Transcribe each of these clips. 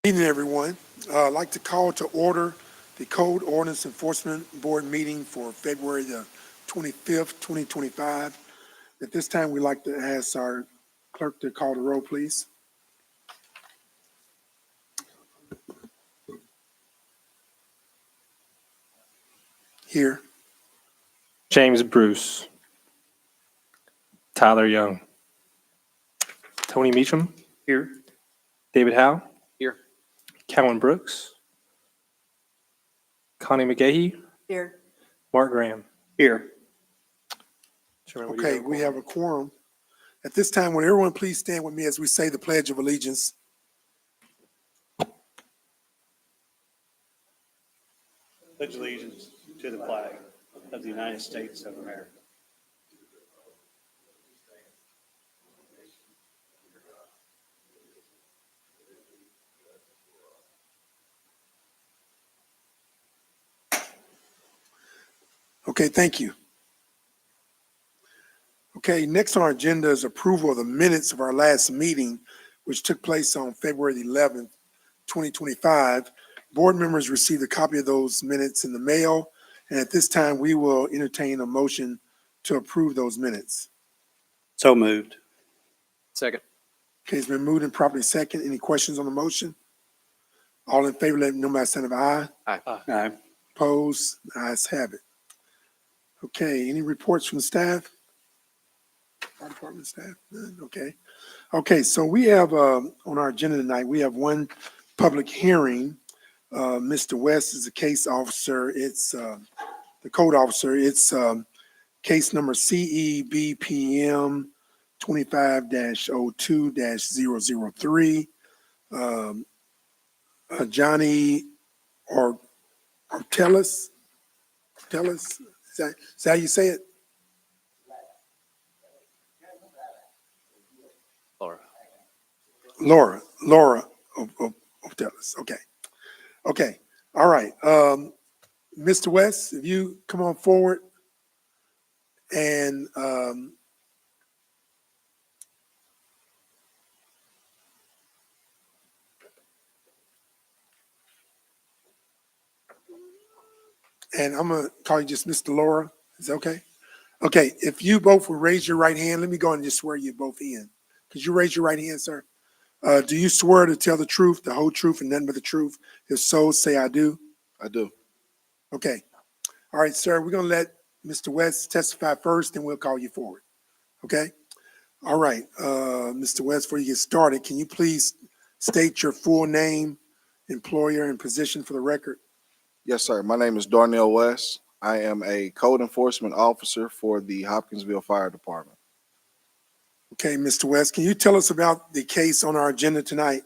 Evening, everyone. I'd like to call to order the Code Ordinance Enforcement Board meeting for February the 25th, 2025. At this time, we'd like to ask our clerk to call the roll, please. Here. James Bruce, Tyler Young, Tony Meacham, Here. David Howe, Here. Calvin Brooks, Connie McGahee, Here. Mark Graham. Here. Chairman, would you Okay, have a we quorum? have a quorum. At this time, would everyone please stand with me as we say the Pledge of Allegiance? Pledge allegiance to the flag of the United States of America. Okay, thank you. Okay, next on our agenda is approval of the minutes of our last meeting, which took place on February the 11th, 2025. Board members received a copy of those minutes in the mail, and at this time, we will entertain a motion to approve those minutes. So moved. Second. Okay, it's been moved and properly second. Any questions on the motion? All in favor, let me know by the sign of aye. Aye. Opposed? The ayes have it. Okay, any reports from the staff? Fire department staff? None? Okay. Okay, so we have on our agenda tonight, we have one public hearing. Mr. West is the case officer. It's the code officer. It's case number CEBPM 25-02-003. Johnny Ortelis. Ortelis? Is that how you say it? Laura. Laura Ortelis. Okay. Okay. All right. Mr. West, if you come on forward and I'm going to call you just Mr. Laura. Is that okay? Okay. If you both will raise your right hand, let me go and just swear you both in. Could you raise your right hand, sir? Do you swear to tell the truth, the whole truth, and nothing but the truth? If so, say I do. I do. Okay. All right, sir. We're going to let Mr. West testify first, and we'll call you forward. Okay? All right. Mr. West, before you get started, can you please state your full name, employer, and position for the record? Yes, sir. My name is Darnell West. I am a code enforcement officer for the Hopkinsville Fire Department. Okay, Mr. West, can you tell us about the case on our agenda tonight?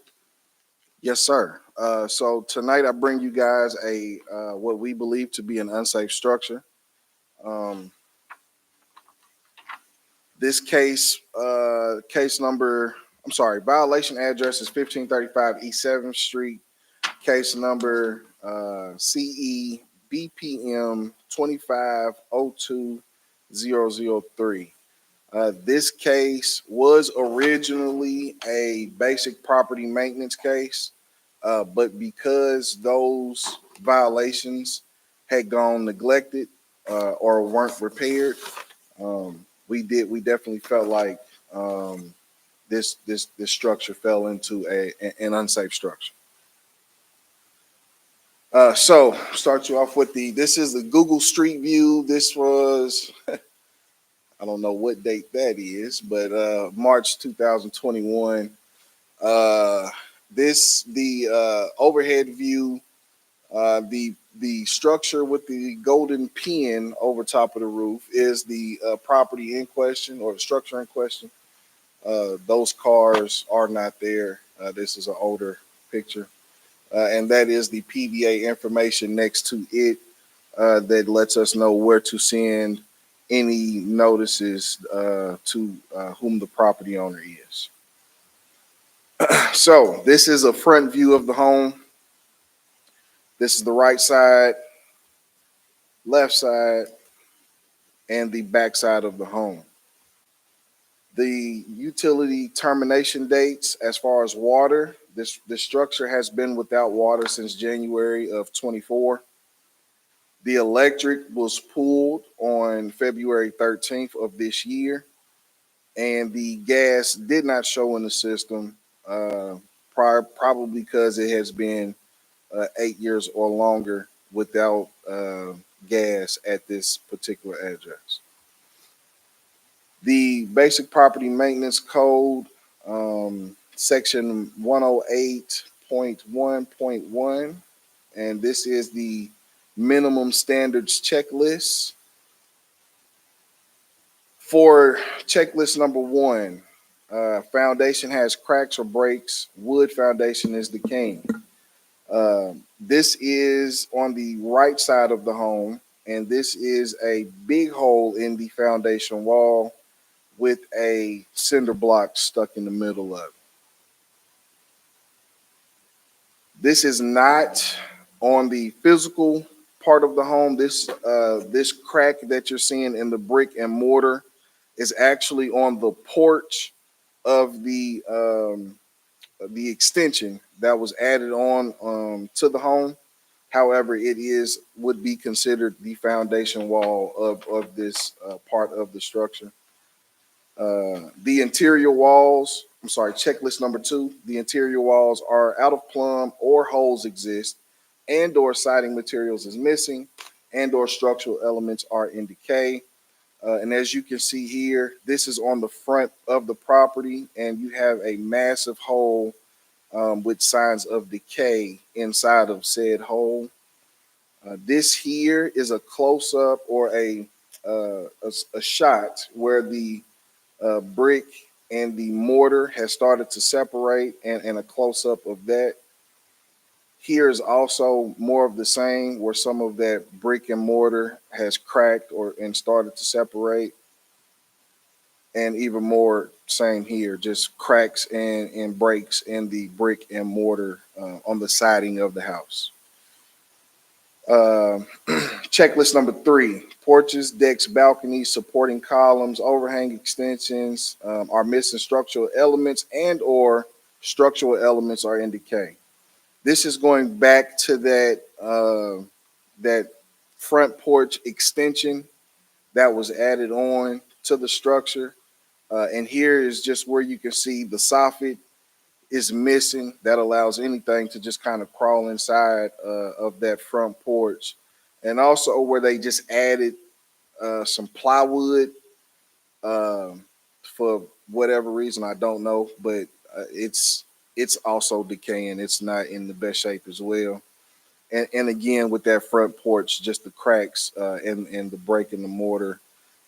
Yes, sir. So tonight I bring you guys a what we believe to be an unsafe structure. This case, violation address is 1535 East 7th Street. Case number CE BPM 2502-003. This case was originally a basic property maintenance case, but because those violations had gone neglected or weren't repaired, we definitely felt like this structure fell into an unsafe structure. So start you off with this is the Google Street View. This was, I don't know what date that is, but March 2021. The overhead view, the structure with the golden pin over top of the roof is the property in question or the structure in question. Those cars are not there. This is an older picture. And that is the PVA information next to it that lets us know where to send any notices to whom the property owner is. So this is a front view of the home. This is the right side, left side, and the back side of the home. The utility termination dates as far as water, This structure has been without water since January of 24. The electric was pulled on February 13th of this year, and the gas did not show in the system probably because it has been 8 years or longer without gas at this particular address. The basic property maintenance code, section 108.1.1, and this is the minimum standards checklist. For checklist number 1, foundation has cracks or breaks, wood foundation is decaying. This is on the right side of the home, and this is a big hole in the foundation wall with a cinder block stuck in the middle of it. This is not on the physical part of the home. This crack that you're seeing in the brick and mortar is actually on the porch of the extension that was added on to the home. However, it would be considered the foundation wall of this part of the structure. The interior walls, I'm sorry, checklist number 2, the interior walls are out of plumb or holes exist, and/or siding materials is missing, and/or structural elements are in decay. And as you can see here, this is on the front of the property, and you have a massive hole with signs of decay inside of said hole. This here is a close-up or a shot where the brick and the mortar has started to separate, and a close-up of that. Here is also more of the same, where some of that brick and mortar has cracked and started to separate. And even more same here, just cracks and breaks in the brick and mortar on the siding of the house. Checklist number 3, porches, decks, balconies, supporting columns, overhang extensions are missing structural elements, and/or structural elements are in decay. This is going back to that front porch extension that was added on to the structure. And here is just where you can see the soffit is missing. That allows anything to just kind of crawl inside of that front porch. And also where they just added some plywood for whatever reason, I don't know, but it's also decaying. It's not in the best shape as well. And again, with that front porch, just the cracks and the break in the mortar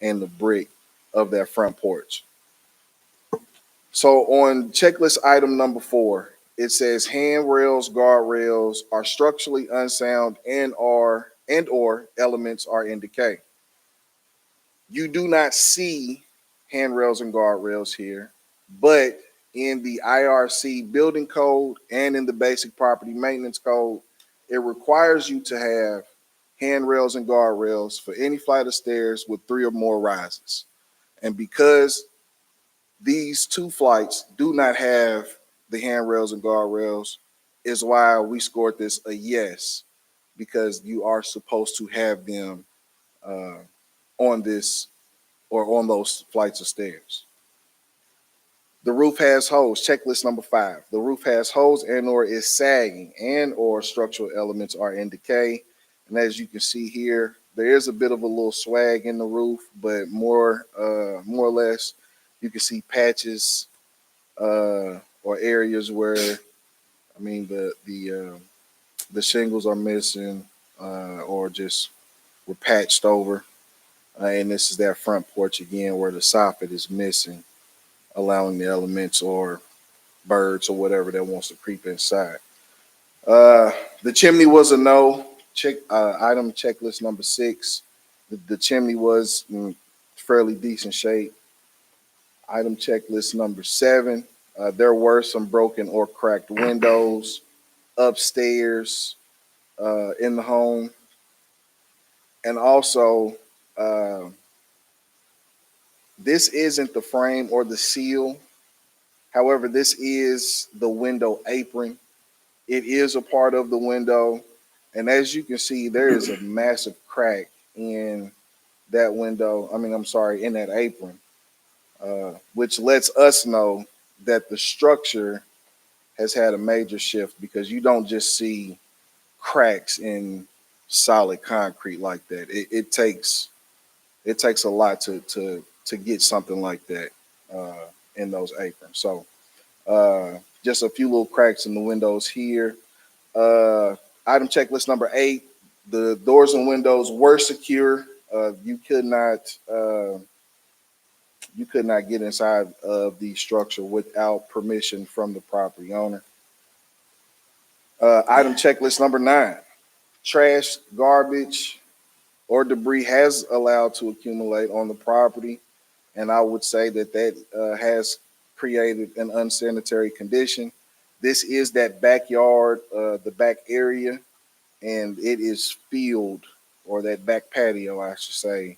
and the brick of that front porch. So on checklist item number 4, it says handrails, guardrails are structurally unsound and/or elements are in decay. You do not see handrails and guardrails here, but in the IRC building code and in the basic property maintenance code, it requires you to have handrails and guardrails for any flight of stairs with 3 or more rises. And because these 2 flights do not have the handrails and guardrails, is why we scored this a yes, because you are supposed to have them on this or on those flights of stairs. The roof has holes, checklist number 5. The roof has holes and/or is sagging, and/or structural elements are in decay. And as you can see here, there is a bit of a little swag in the roof, but more or less, you can see patches or areas where, I mean, the shingles are missing or just were patched over. And this is that front porch again where the soffit is missing, allowing the elements or birds or whatever that wants to creep inside. The chimney was a no. Item checklist number 6. The chimney was in fairly decent shape. Item checklist number 7. There were some broken or cracked windows upstairs in the home. And also, this isn't the frame or the seal. However, this is the window apron. It is a part of the window. And as you can see, there is a massive crack in that window. I'm sorry, in that apron, which lets us know that the structure has had a major shift, because you don't just see cracks in solid concrete like that. It takes a lot to get something like that in those aprons. So just a few little cracks in the windows here. Item checklist number 8: the doors and windows were secure. You could not get inside of the structure without permission from the property owner. Item checklist number 9: trash, garbage, or debris has allowed to accumulate on the property, and I would say that has created an unsanitary condition. This is that backyard, the back area, and it is filled, or that back patio, I should say,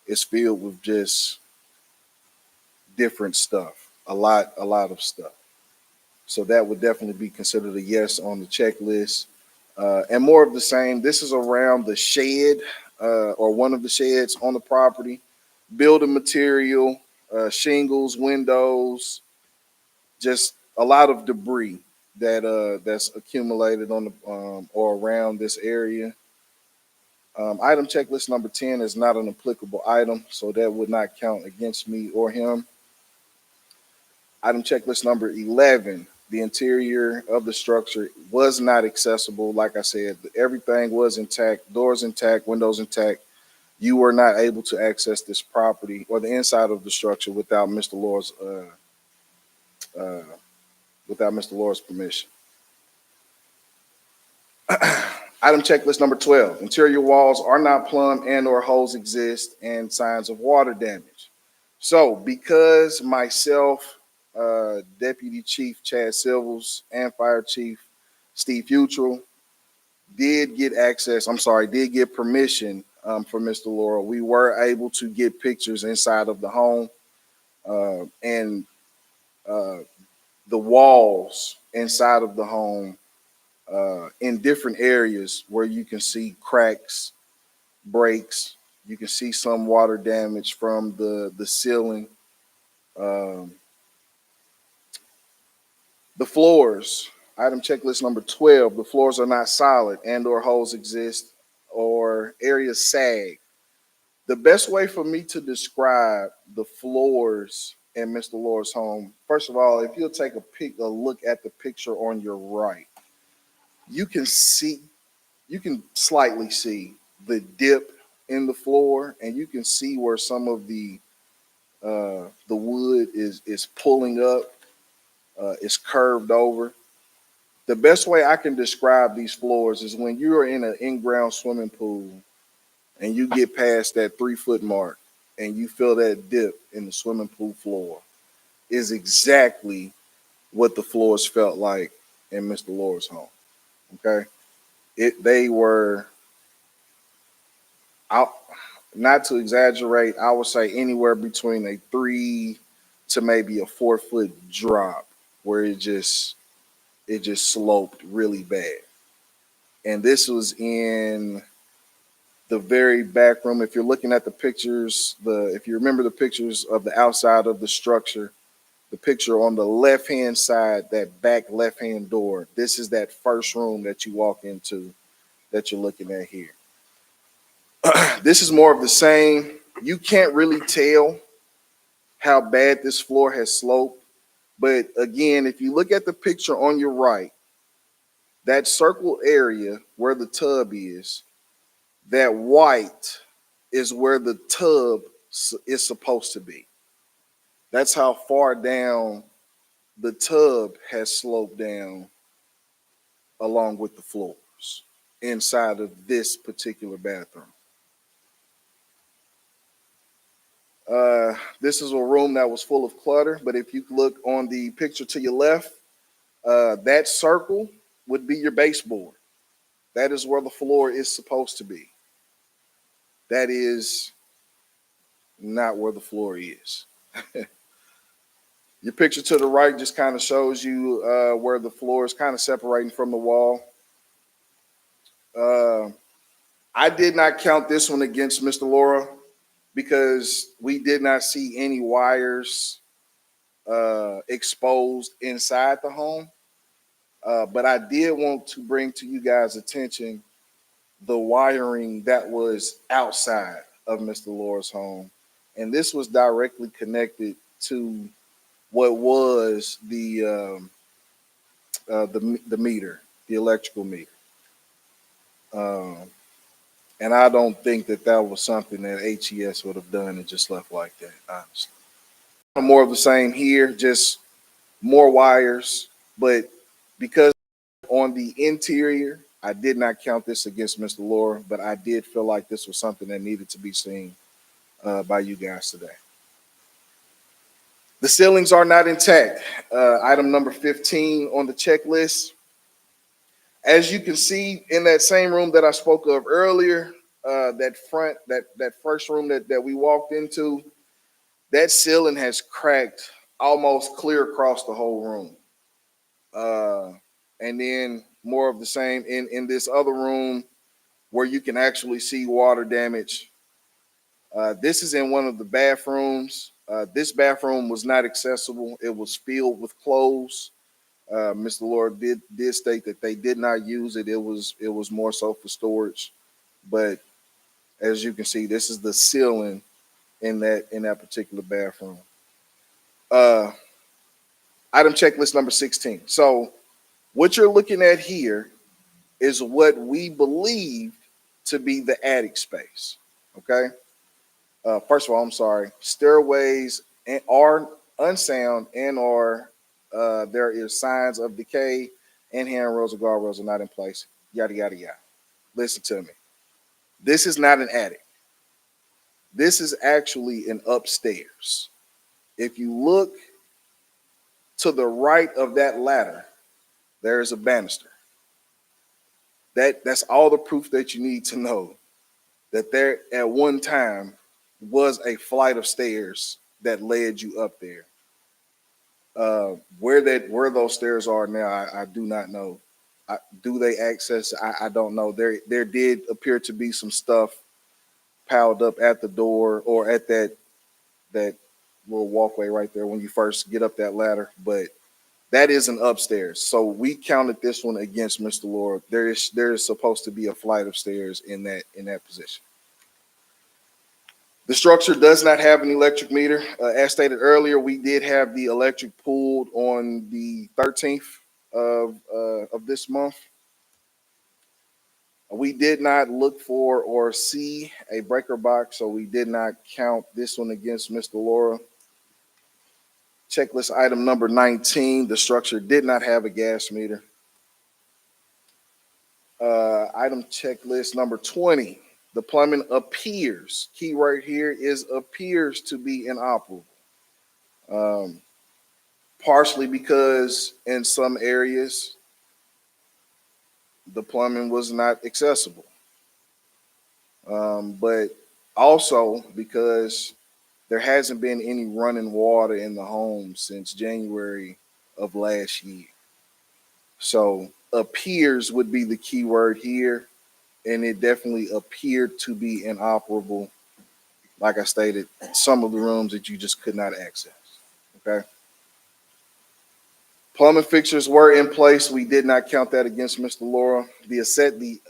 is filled with just different stuff, a lot of stuff. So that would definitely be considered a yes on the checklist. And more of the same. This is around the shed, or one of the sheds on the property. Building material, shingles, windows, just a lot of debris that's accumulated on the or around this area. Item checklist number 10 is not an applicable item, so that would not count against me or him. Item checklist number 11: the interior of the structure was not accessible. Like I said, everything was intact, doors intact, windows intact. You were not able to access this property or the inside of the structure without Mr. Lore's permission. Item checklist number 12: interior walls are not plumbed and or holes exist and signs of water damage. So because myself, Deputy Chief Chad Silvers, and Fire Chief Steve Futrell did get permission from Mr. Lore, we were able to get pictures inside of the home, and the walls inside of the home, in different areas where you can see cracks, breaks. You can see some water damage from the ceiling. The floors, item checklist number 12: the floors are not solid and or holes exist or areas sag. The best way for me to describe the floors in Mr. Lore's home, first of all, if you'll take a look at the picture on your right, you can slightly see the dip in the floor, and you can see where some of the wood is pulling up, it's curved over. The best way I can describe these floors is when you are in an in-ground swimming pool and you get past that 3-foot mark and you feel that dip in the swimming pool floor, is exactly what the floors felt like in Mr. Lore's home. Okay. They were out, not to exaggerate, I would say anywhere between a 3 to maybe a 4-foot drop, where it just sloped really bad. And this was in the very back room. If you're looking at the pictures, if you remember the pictures of the outside of the structure, the picture on the left-hand side, that back left-hand door, this is that first room that you walk into that you're looking at here. This is more of the same. You can't really tell how bad this floor has sloped. But again, if you look at the picture on your right, that circle area where the tub is, that white is where the tub is supposed to be. That's how far down the tub has sloped down along with the floors inside of this particular bathroom. This is a room that was full of clutter, but if you look on the picture to your left, that circle would be your baseboard. That is where the floor is supposed to be. That is not where the floor is. Your picture to the right just kind of shows you where the floor is kind of separating from the wall. I did not count this one against Mr. Laura because we did not see any wires exposed inside the home. But I did want to bring to you guys' attention the wiring that was outside of Mr. Laura's home. And this was directly connected to what was the meter, the electrical meter. And I don't think that that was something that HES would have done and just left like that, honestly. More of the same here, just more wires. But because on the interior, I did not count this against Mr. Laura, but I did feel like this was something that needed to be seen by you guys today. The ceilings are not intact. Item number 15 on the checklist. As you can see in that same room that I spoke of earlier, that first room that we walked into, that ceiling has cracked almost clear across the whole room. And then more of the same in this other room where you can actually see water damage. This is in one of the bathrooms. This bathroom was not accessible. It was filled with clothes. Mr. Lord did state that they did not use it. It was more so for storage. But as you can see, this is the ceiling in that particular bathroom. Item checklist number 16. So what you're looking at here is what we believe to be the attic space. Okay. First of all, I'm sorry. Stairways are unsound and there is signs of decay and handrails or guardrails are not in place. Yada, yada, yada. Listen to me. This is not an attic. This is actually an upstairs. If you look to the right of that ladder, there is a banister. That's all the proof that you need to know that there at one time was a flight of stairs that led you up there. Where those stairs are now, I do not know. Do they access? I don't know. There did appear to be some stuff piled up at the door or at that little walkway right there when you first get up that ladder, but that is an upstairs. So we counted this one against Mr. Lord. There is supposed to be a flight of stairs in that position. The structure does not have an electric meter. As stated earlier, we did have the electric pulled on the 13th of this month. We did not look for or see a breaker box, so we did not count this one against Mr. Laura. Checklist item number 19, the structure did not have a gas meter. Item checklist number 20, the plumbing appears, key right here is appears to be inoperable. Partially because in some areas, the plumbing was not accessible. But also because there hasn't been any running water in the home since January of last year. So appears would be the key word here. And it definitely appeared to be inoperable. Like I stated, some of the rooms that you just could not access. Okay. Plumbing fixtures were in place. We did not count that against Mr. Laura. The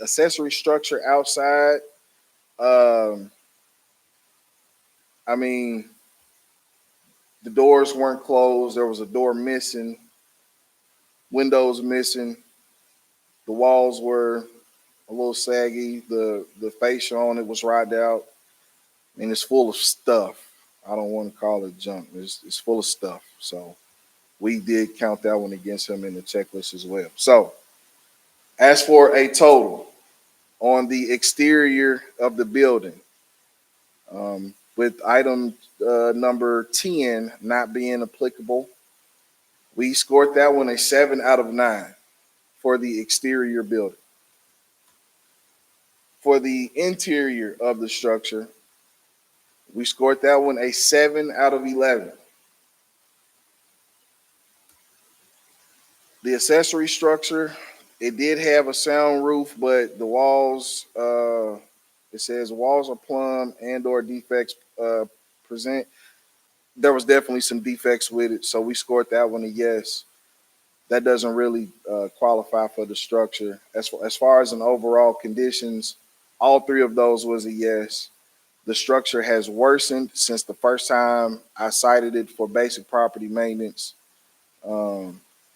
accessory structure outside, I mean, the doors weren't closed. There was a door missing, windows missing. The walls were a little saggy. The fascia on it was rotted out. And it's full of stuff. I don't want to call it junk. It's full of stuff. So we did count that one against him in the checklist as well. So as for a total on the exterior of the building, with item number 10 not being applicable, we scored that one a 7 out of 9 for the exterior building. For the interior of the structure, we scored that one a 7 out of 11. The accessory structure, it did have a sound roof, but the walls, it says walls are plumb and or defects present. There was definitely some defects with it, so we scored that one a yes. That doesn't really qualify for the structure. As far as an overall conditions, all three of those was a yes. The structure has worsened since the first time I cited it for basic property maintenance.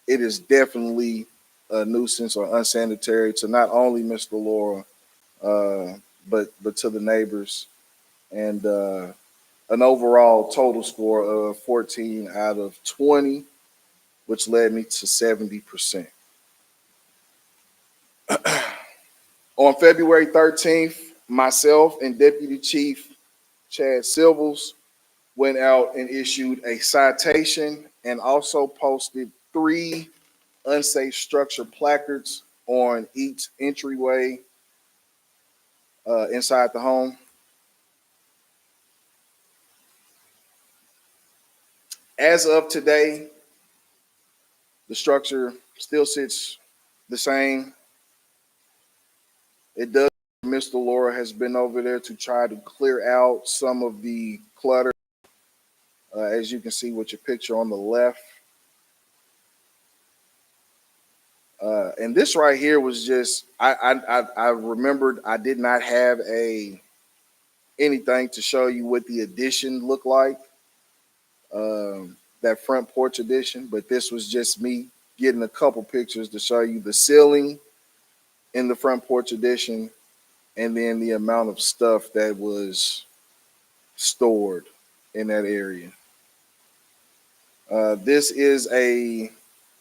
It is definitely a nuisance or unsanitary to not only Mr. Laura, but to the neighbors, and an overall total score of 14 out of 20, which led me to 70%. On February 13th, myself and Deputy Chief Chad Silvers went out and issued a citation and also posted 3 unsafe structure placards on each entryway inside the home. As of today, the structure still sits the same. It does. Mr. Laura has been over there to try to clear out some of the clutter, as you can see with your picture on the left. And this right here was just, I remembered I did not have anything to show you what the addition looked like, that front porch addition, but this was just me getting a couple pictures to show you the ceiling in the front porch addition, and then the amount of stuff that was stored in that area. This is a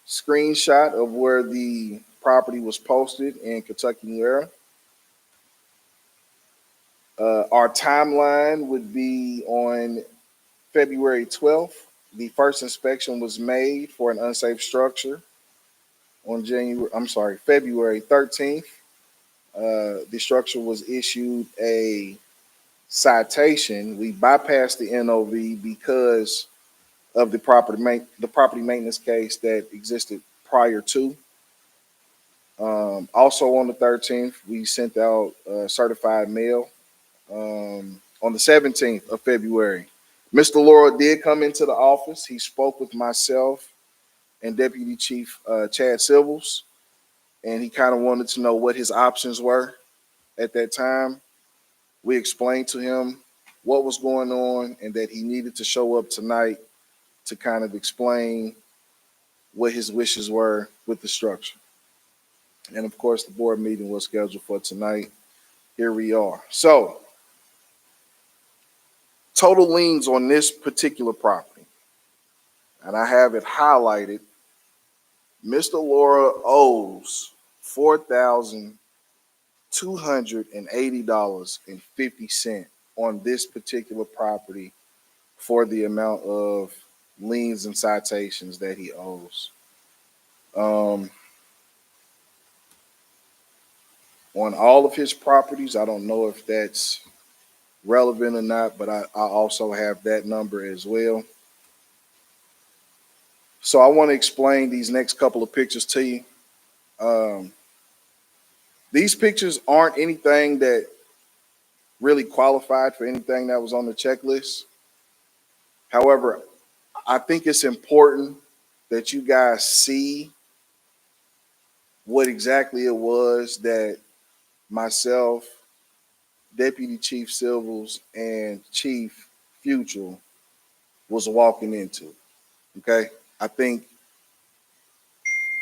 screenshot of where the property was posted in Kentucky, New Era. Our timeline would be on February 12th. The first inspection was made for an unsafe structure on February 13th. The structure was issued a citation. We bypassed the NOV because of the property maintenance case that existed prior to. Also on the 13th, we sent out certified mail. On the 17th of February, Mr. Laura did come into the office. He spoke with myself and Deputy Chief Chad Silvers, and he kind of wanted to know what his options were at that time. We explained to him what was going on and that he needed to show up tonight to kind of explain what his wishes were with the structure. And of course, the board meeting was scheduled for tonight. Here we are. So, total liens on this particular property, and I have it highlighted. Mr. Laura owes $4,280.50 on this particular property for the amount of liens and citations that he owes. On all of his properties, I don't know if that's relevant or not, but I also have that number as well. So I want to explain these next couple of pictures to you. These pictures aren't anything that really qualified for anything that was on the checklist. However, I think it's important that you guys see what exactly it was that myself, Deputy Chief Silvers, and Chief Future was walking into. Okay, I think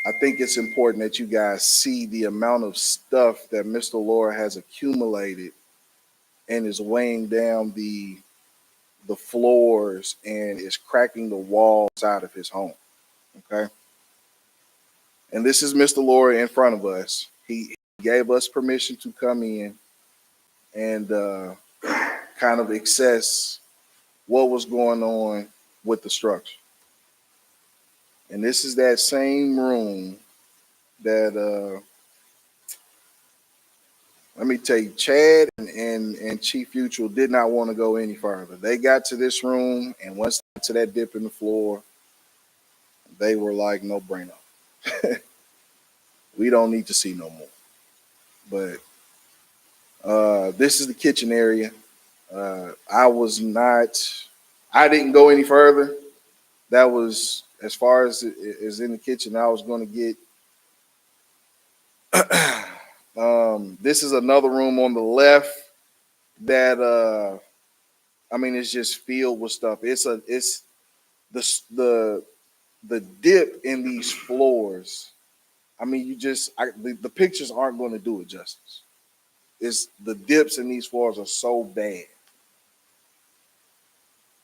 it's important that you guys see the amount of stuff that Mr. Laura has accumulated and is weighing down the floors and is cracking the walls out of his home. Okay, and this is Mr. Laura in front of us. He gave us permission to come in and kind of assess what was going on with the structure. And this is that same room that, let me tell you, Chad and Chief Future did not want to go any further. They got to this room, and once they got to that dip in the floor, they were like, no brainer. we don't need to see no more. But this is the kitchen area. I didn't go any further. That was as far as is in the kitchen I was going to get. This is another room on the left that it's just filled with stuff. It's the dip in these floors. The pictures aren't going to do it justice. It's the dips in these floors are so bad.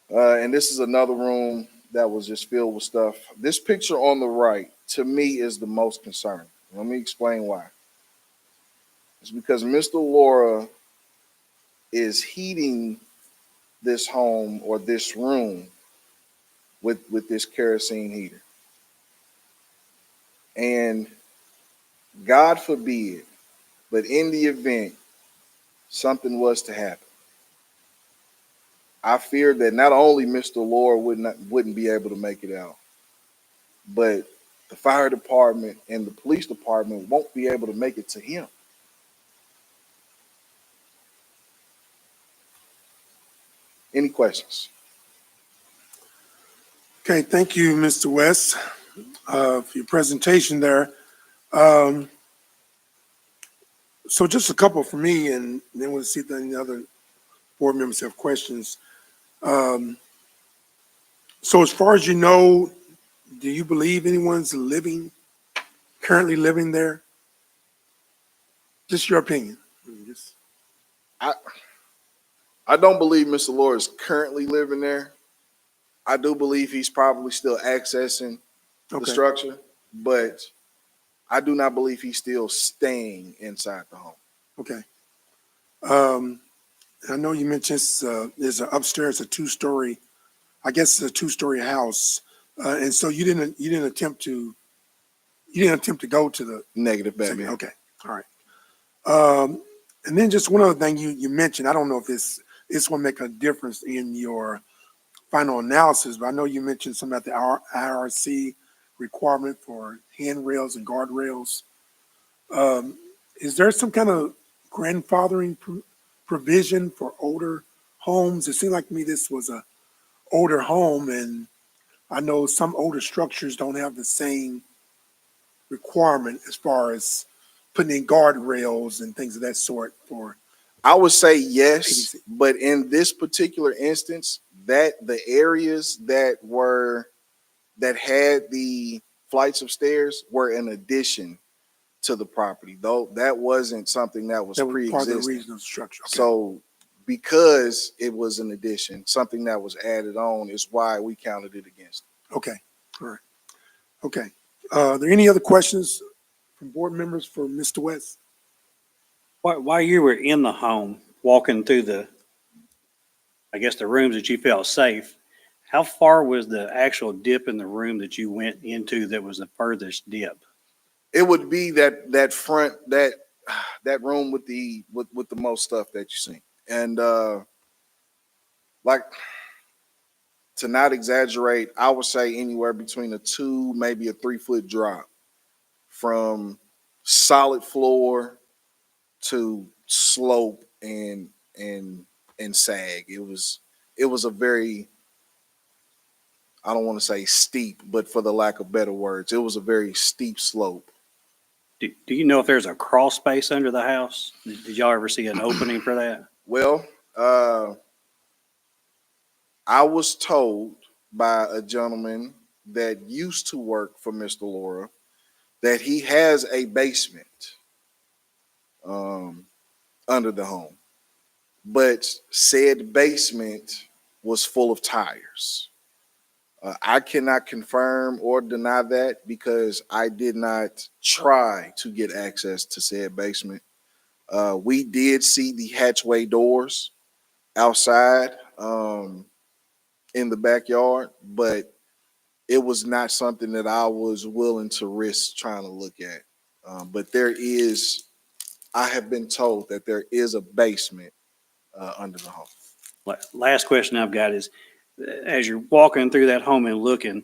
And this is another room that was just filled with stuff. This picture on the right, to me, is the most concerning. Let me explain why. It's because Mr. Laura is heating this home or this room with this kerosene heater. And God forbid, but in the event something was to happen, I fear that not only Mr. Laura wouldn't be able to make it out, but the fire department and the police department won't be able to make it to him. Any questions? Okay, thank you, Mr. West, for your presentation there. So just a couple for me, and then we'll see if any other board members have questions. So as far as you know, do you believe anyone's currently living there? Just your opinion. I don't believe Mr. Laura is currently living there. I do believe he's probably still accessing the structure, but I do not believe he's still staying inside the home. Okay. I know you mentioned there's upstairs a two-story house, and so you didn't attempt to go to the Negative, Batman. Okay, all right. And then just one other thing you mentioned. I don't know if this will make a difference in your final analysis, but I know you mentioned something about the IRC requirement for handrails and guardrails. Is there some kind of grandfathering provision for older homes? It seemed like to me this was a older home, and I know some older structures don't have the same requirement as far as putting in guardrails and things of that sort for. I would say yes, but in this particular instance, that the areas that had the flights of stairs were in addition to the property, though that wasn't something that was pre-existing. Part of the regional structure. Okay. So because it was an addition, something that was added on is why we counted it against it. Okay. All right. Okay. Are there any other questions from board members for Mr. West? While you were in the home, walking through the rooms that you felt safe, how far was the actual dip in the room that you went into that was the furthest dip? It would be that front, that room with the most stuff that you see. And like, to not exaggerate, I would say anywhere between a 2, maybe a 3 foot drop from solid floor to slope and sag. It was a very, I don't want to say steep, but for the lack of better words, it was a very steep slope. Do you know if there's a crawl space under the house? Did y'all ever see an opening for that? Well, I was told by a gentleman that used to work for Mr. Laura that he has a basement under the home, but said basement was full of tires. I cannot confirm or deny that because I did not try to get access to said basement. We did see the hatchway doors outside in the backyard, but it was not something that I was willing to risk trying to look at. But I have been told that there is a basement under the home. Last question I've got is, as you're walking through that home and looking,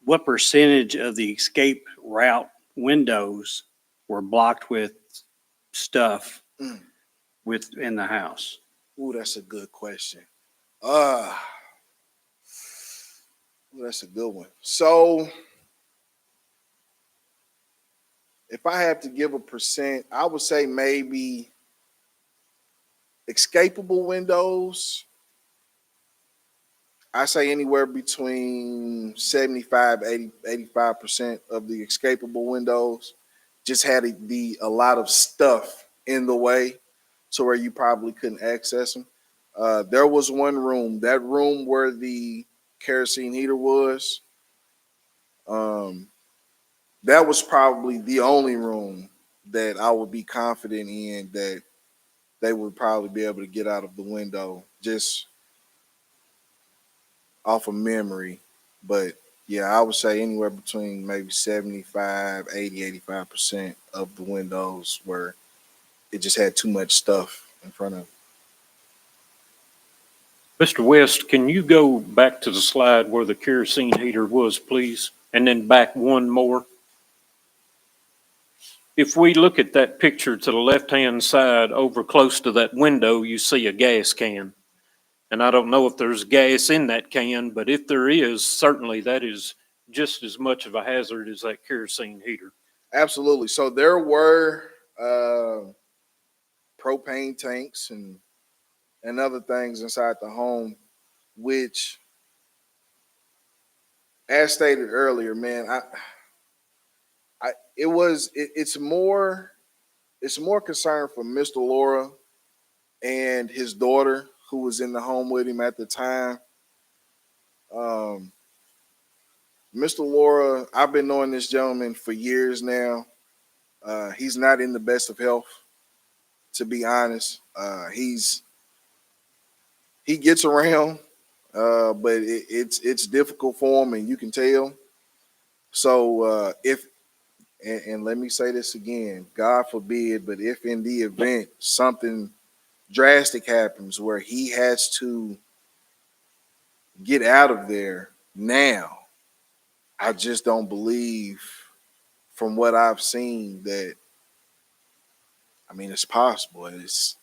what percentage of the escape route windows were blocked with stuff Mm. within the house? Ooh, that's a good question. That's a good one. So if I had to give a percent, I would say maybe escapable windows. I say anywhere between 75, 80, 85% of the escapable windows just had to be a lot of stuff in the way to where you probably couldn't access them. There was one room, that room where the kerosene heater was, um, that was probably the only room that I would be confident in that they would probably be able to get out of the window just off of memory. But yeah, I would say anywhere between maybe 75, 80, 85% of the windows where it just had too much stuff in front of it. Mr. West, can you go back to the slide where the kerosene heater was, please? And then back one more. If we look at that picture to the left-hand side over close to that window, you see a gas can. And I don't know if there's gas in that can, but if there is, certainly that is just as much of a hazard as that kerosene heater. Absolutely. So there were propane tanks and other things inside the home, which, as stated earlier, man, it's more concern for Mr. Laura and his daughter who was in the home with him at the time. Mr. Laura, I've been knowing this gentleman for years now. He's not in the best of health, to be honest. He gets around, but it's difficult for him, and you can tell. So and let me say this again, God forbid, but if in the event something drastic happens where he has to get out of there now, I just don't believe from what I've seen that, I mean, it's possible. It's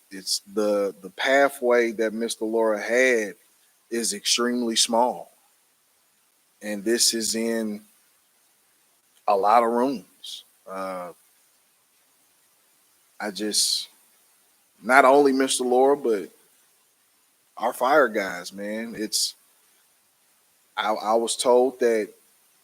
the pathway that Mr. Laura had is extremely small. And this is in a lot of rooms. I just, not only Mr. Laura, but our fire guys, man. I was told that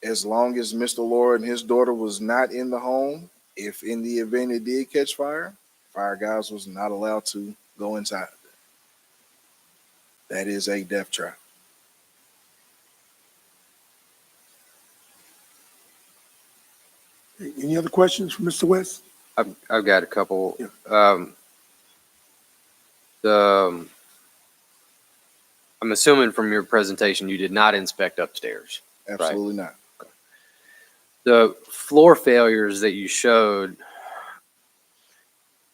as long as Mr. Laura and his daughter was not in the home, if in the event it did catch fire, fire guys was not allowed to go inside. That is a death trap. Any other questions for Mr. West? I've got a couple. Yeah. I'm assuming from your presentation you did not inspect upstairs. Absolutely not. The floor failures that you showed,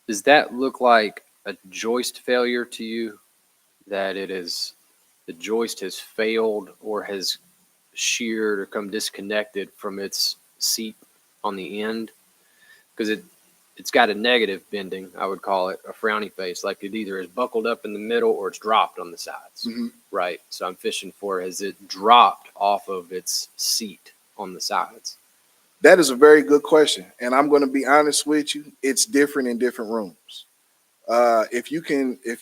does that look like a joist failure to you? That the joist has failed or has sheared or come disconnected from its seat on the end? Because it's got a negative bending, I would call it, a frowny face, like it either is buckled up in the middle or it's dropped on the sides, right? So I'm fishing for, has it dropped off of its seat on the sides? That is a very good question. And I'm going to be honest with you, it's different in different rooms. If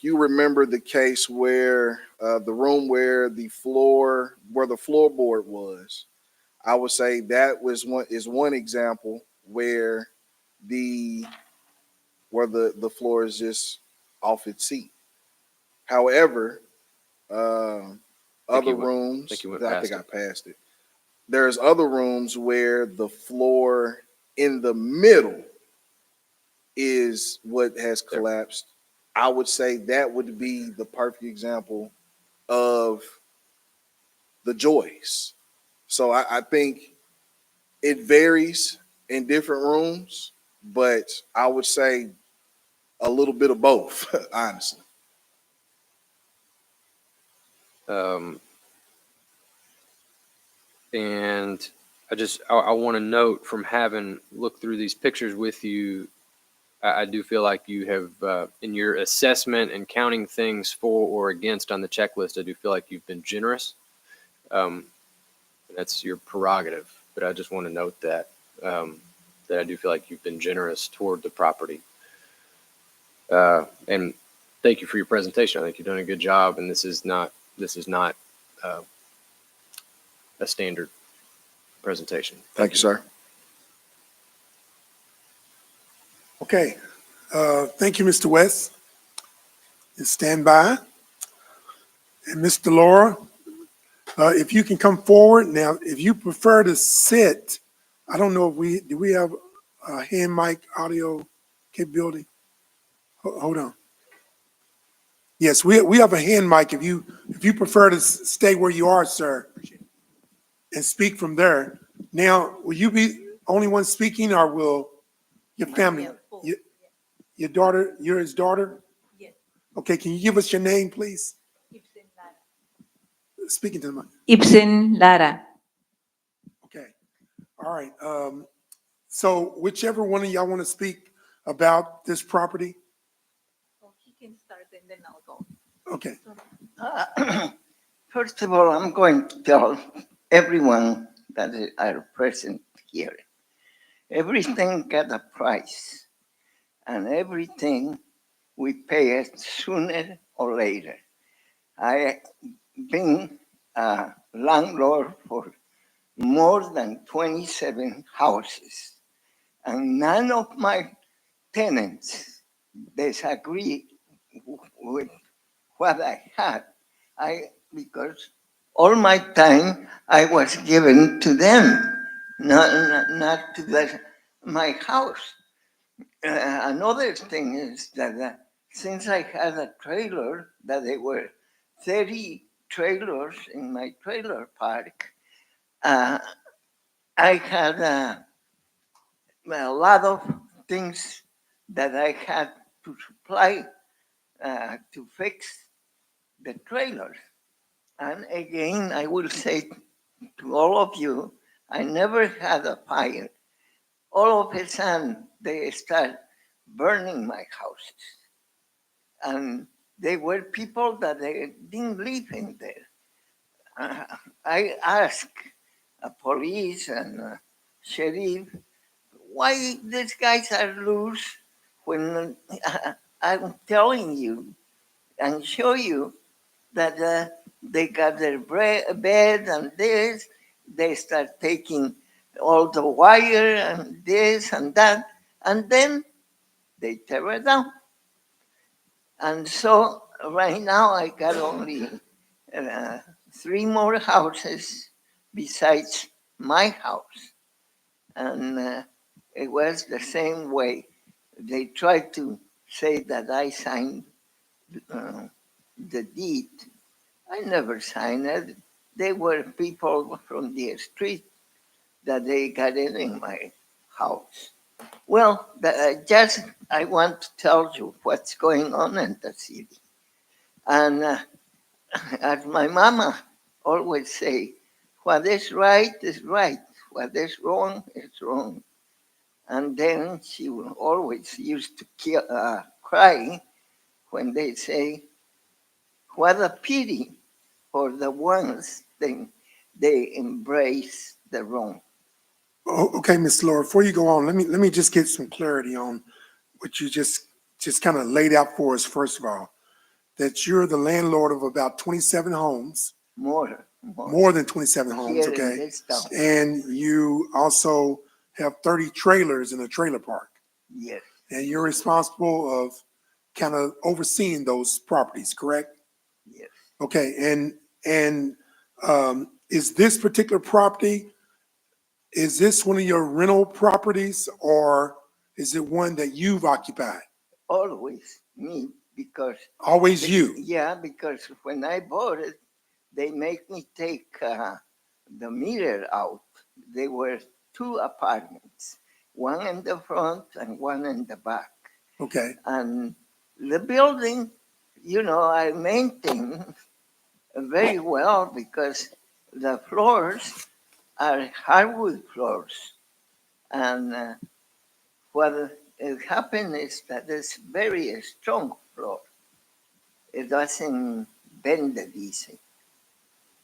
you remember the case where the room where the floorboard was, I would say that is one example where the floor is just off its seat. However, other rooms, I think I passed it. There's other rooms where the floor in the middle is what has collapsed. I would say that would be the perfect example of the joist. So I think it varies in different rooms, but I would say a little bit of both, honestly. And I want to note from having looked through these pictures with you, I do feel like you have, in your assessment and counting things for or against on the checklist, I do feel like you've been generous. That's your prerogative, but I just want to note that, that I do feel like you've been generous toward the property. And thank you for your presentation. I think you've done a good job, and this is not a standard presentation. Thank you, sir. Okay, thank you, Mr. West. Just stand by. And Mr. Laura, if you can come forward. Now, if you prefer to sit, I don't know if do we have a hand mic audio capability? Hold on. Yes, we have a hand mic. If you prefer to stay where you are, sir, and speak from there. Now, will you be only one speaking, or will your family, your daughter, you're his daughter? Yes. Okay, can you give us your name, please? Ibsen Lara. Speaking to the mic. Ibsen Lara. Okay, all right. So whichever one of y'all want to speak about this property, Oh, he can start and then I'll go. okay. First of all, I'm going to tell everyone that are present here, everything got a price, and everything we pay it sooner or later. I've been a landlord for more than 27 houses, and none of my tenants disagree with what I had. Because all my time I was given to them, not to my house. Another thing is that since I had a trailer, that there were 30 trailers in my trailer park, I had a lot of things that I had to supply to fix the trailers. And again, I will say to all of you, I never had a fire. All of a sudden, they start burning my houses. And they were people that they didn't live in there. I asked a police and a sheriff, why these guys are loose when I'm telling you and show you that they got their bed and this, they start taking all the wire and this and that, and then they tear it down. And so right now I got only 3 more houses besides my house. And it was the same way. They tried to say that I signed the deed. I never signed it. They were people from the street that they got in my house. Well, I want to tell you what's going on in the city. And as my mama always say, what is right is right. What is wrong is wrong. And then she will always used to cry when they say, what a pity for the ones they embrace the wrong. Oh, okay, Ms. Laura, before you go on, let me just get some clarity on what you just kind of laid out for us. First of all, that you're the landlord of about 27 homes, More than 27 homes, here in okay? this town. And you also have 30 trailers in a trailer park, Yes, and you're responsible of kind of overseeing those properties, correct? yes. Okay, and is this particular property, is this one of your rental properties, or is it one that you've occupied? Always me, because Always you? yeah, because when I bought it, they make me take the meter out. There were 2 apartments, one in the front and one in the back. Okay, And the building, I maintain very well because the floors are hardwood floors. And what happened is that it's very strong floor. It doesn't bend it easy.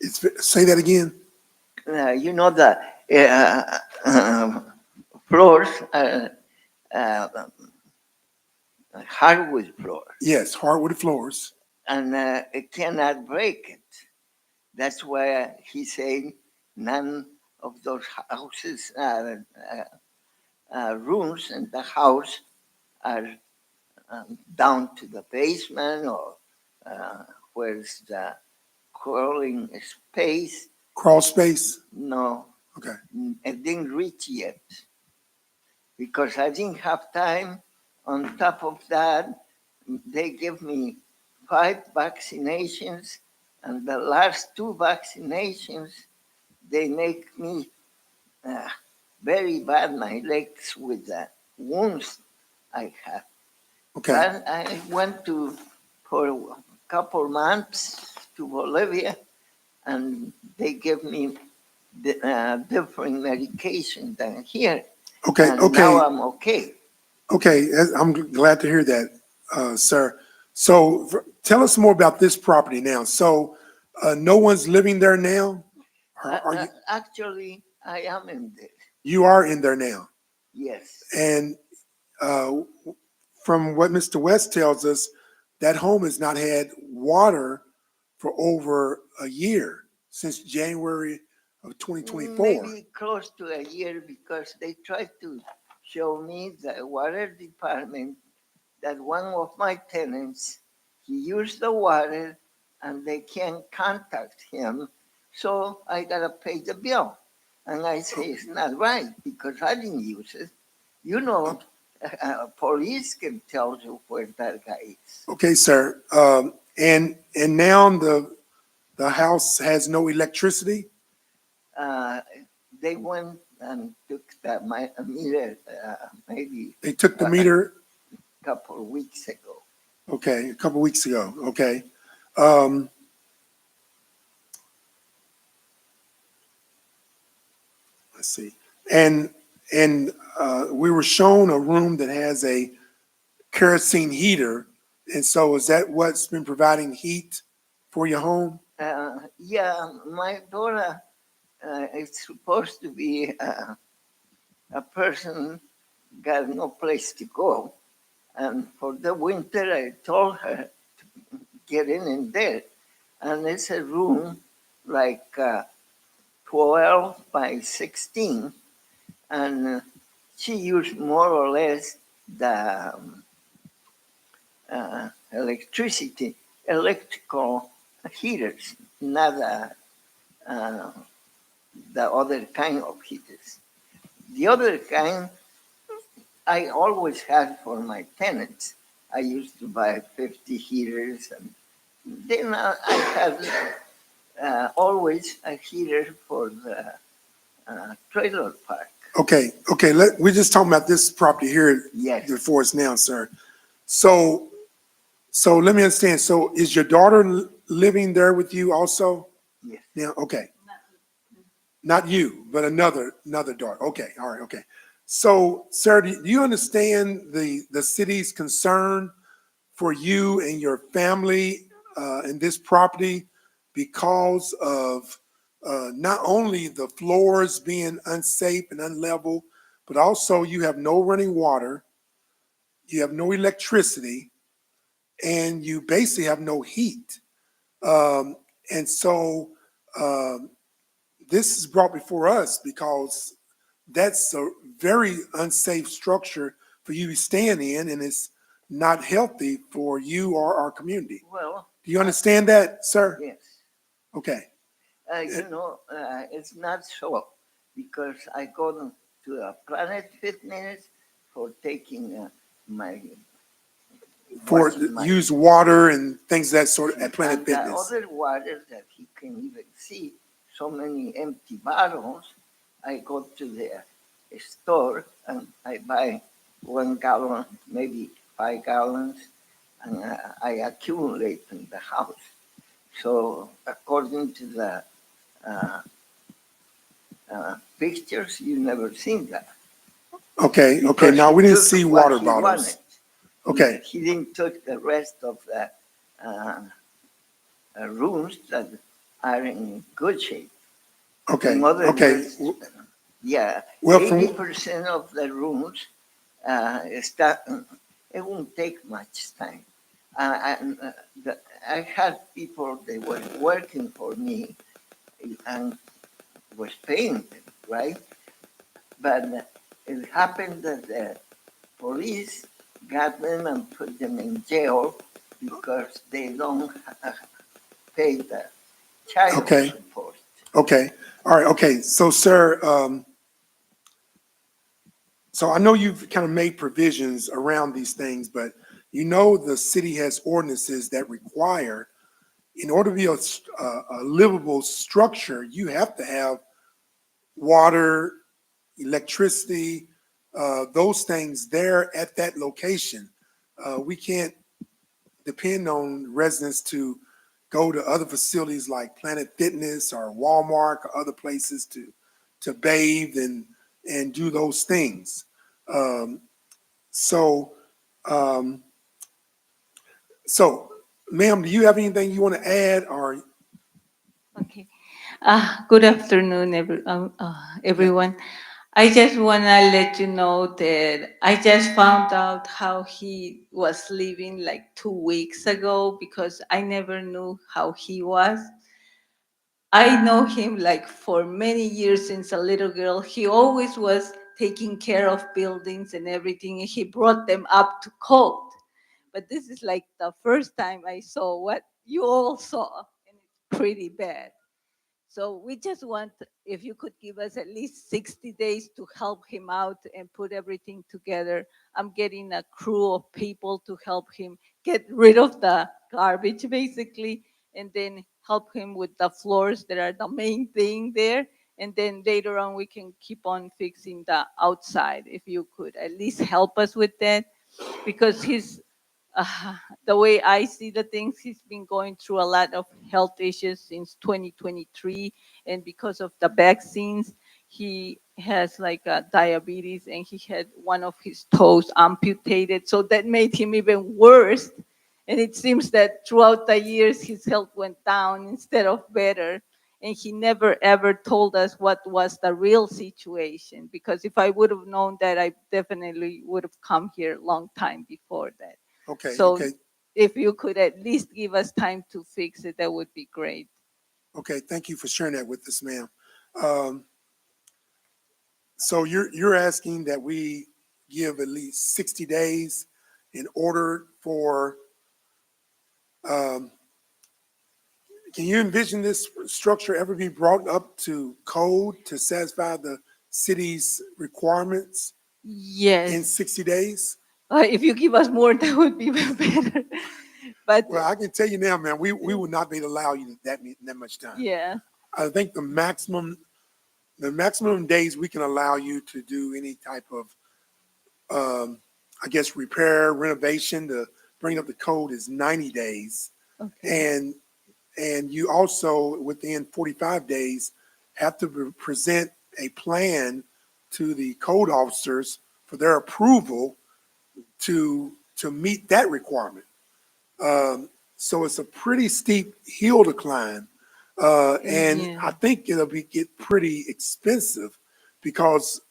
Say that again. You know the floors are hardwood floor, Yes, hardwood floors. and it cannot break it. That's why he said none of those houses, rooms in the house are down to the basement or where's the crawling space. Crawl space. No, Okay. I didn't reach yet because I didn't have time. On top of that, they give me 5 vaccinations, and the last 2 vaccinations, they make me very bad, my legs with the wounds I have. Okay. But I went to for a couple months to Bolivia, and they gave me different medication than here. Okay. And Okay. now I'm okay. Okay. I'm glad to hear that, sir. So tell us more about this property now. So no one's living there now? Or are you, Actually, I am in there. you are in there now? Yes. And from what Mr. West tells us, that home has not had water for over a year, since January of 2024. Maybe close to a year because they tried to show me the water department that one of my tenants, he used the water and they can't contact him. So I gotta pay the bill. And I say, it's not right because I didn't use it. You know, police can tell you where that guy is. Okay, sir. And now the house has no electricity? They went and took that my meter maybe They took the meter, a couple of weeks ago. okay, a couple weeks ago. Okay. Let's see. And we were shown a room that has a kerosene heater. And so is that what's been providing heat for your home? Yeah, my daughter is supposed to be a person got no place to go. And for the winter, I told her to get in there. And it's a room like 12 by 16. And she used more or less the electrical heaters, not the other kind of heaters. The other kind I always had for my tenants. I used to buy 50 heaters, and then I had always a heater for the trailer park. Okay, we're just talking about this property here Yes. before us now, sir. So let me understand. So is your daughter living there with you also? Yes. Now, okay. Not you, but another daughter. Okay, all right, okay. So, sir, do you understand the city's concern for you and your family in this property because of not only the floors being unsafe and unlevel, but also you have no running water, you have no electricity, and you basically have no heat. And so this is brought before us because that's a very unsafe structure for you to stand in, and it's not healthy for you or our community. Well, Do you understand that, sir? yes. Okay. You know, it's not so because I go to a Planet Fitness for taking my For washing my- use water and things of that sort at Planet and Fitness. the other water that he can even see, so many empty bottles, I go to the store and I buy 1 gallon, maybe 5 gallons, and I accumulate in the house. So according to the pictures, you never seen that. Okay, okay, Because now he we didn't took see what water he bottles. wanted. Okay, He didn't take the rest of the rooms that are in good shape. okay, In other okay. words, yeah, Well, from, 80% of the rooms start, it won't take much time. I had people, they were working for me and was paying them, right? But it happened that the police got them and put them in jail because they don't pay the child Okay. support. okay, all right, okay, so sir, so I know you've kind of made provisions around these things, but you know the city has ordinances that require, in order to be a livable structure, you have to have water, electricity, those things there at that location. We can't depend on residents to go to other facilities like Planet Fitness or Walmart or other places to bathe and do those things. Um, so, um, so, ma'am, do you have anything you want to add or? Okay. Good afternoon, everyone. I just want to let you know that I just found out how he was living like 2 weeks ago because I never knew how he was. I know him like for many years since a little girl. He always was taking care of buildings and everything, and he brought them up to code. But this is like the first time I saw what you all saw, and it's pretty bad. So we just want, if you could give us at least 60 days to help him out and put everything together. I'm getting a crew of people to help him get rid of the garbage, basically, and then help him with the floors that are the main thing there. And then later on, we can keep on fixing the outside. If you could at least help us with that, because uh, the way I see the things, he's been going through a lot of health issues since 2023. And because of the vaccines, he has like diabetes, and he had one of his toes amputated. So that made him even worse. And it seems that throughout the years, his health went down instead of better. And he never ever told us what was the real situation. Because if I would have known that, I definitely would have come here a long time before that. Okay, So okay, if you could at least give us time to fix it, that would be great. okay. Thank you for sharing that with us, ma'am. Um, so you're asking that we give at least 60 days in order for, um, can you envision this structure ever be brought up to code to satisfy the city's requirements in Yes. 60 days? If you give us more, that would be even better. But Well, I can tell you now, man, we would not be able to allow you that much time. yeah, I think the maximum days we can allow you to do any type of, I guess, repair, renovation to bring up the code is 90 days. okay. And you also, within 45 days, have to present a plan to the code officers for their approval to meet that requirement. So it's a pretty steep hill to climb. And Yeah. I think get pretty expensive because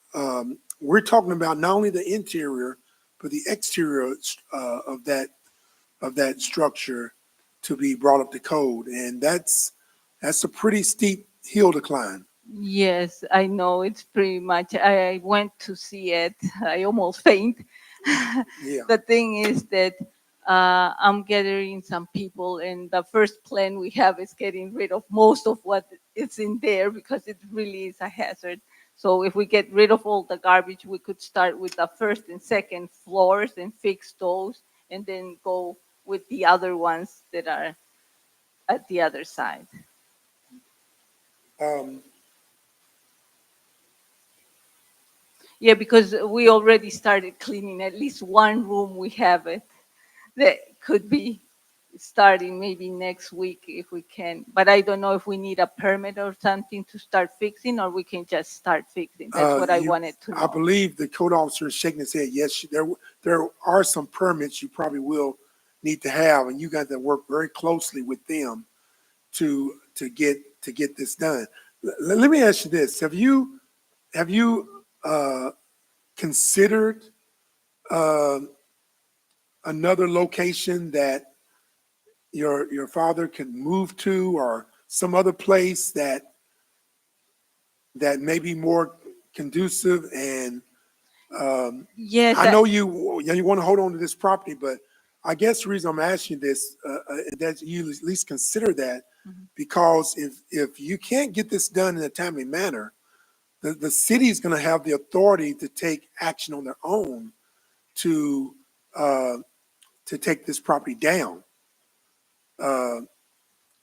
we're talking about not only the interior, but the exterior of that structure to be brought up to code. And that's a pretty steep hill to climb. Yes, I know. It's pretty much. I went to see it. I almost faint. Yeah. The thing is that I'm gathering some people, and the first plan we have is getting rid of most of what is in there because it really is a hazard. So if we get rid of all the garbage, we could start with the first and second floors and fix those, and then go with the other ones that are at the other side. Um, Yeah, because we already started cleaning at least one room we have it that could be starting maybe next week if we can. But I don't know if we need a permit or something to start fixing, or we can just start fixing. That's what I wanted to I know. believe the code officer is shaking his head. Yes, there are some permits you probably will need to have, and you got to work very closely with them to get this done. Let me ask you this: Have you considered another location that your father could move to, or some other place that may be more conducive? And Yes, I know you want to hold on to this property, but I guess the reason I'm asking this, that you at least consider that, Mhm. because if you can't get this done in a timely manner, the city is going to have the authority to take action on their own to uh, to take this property down.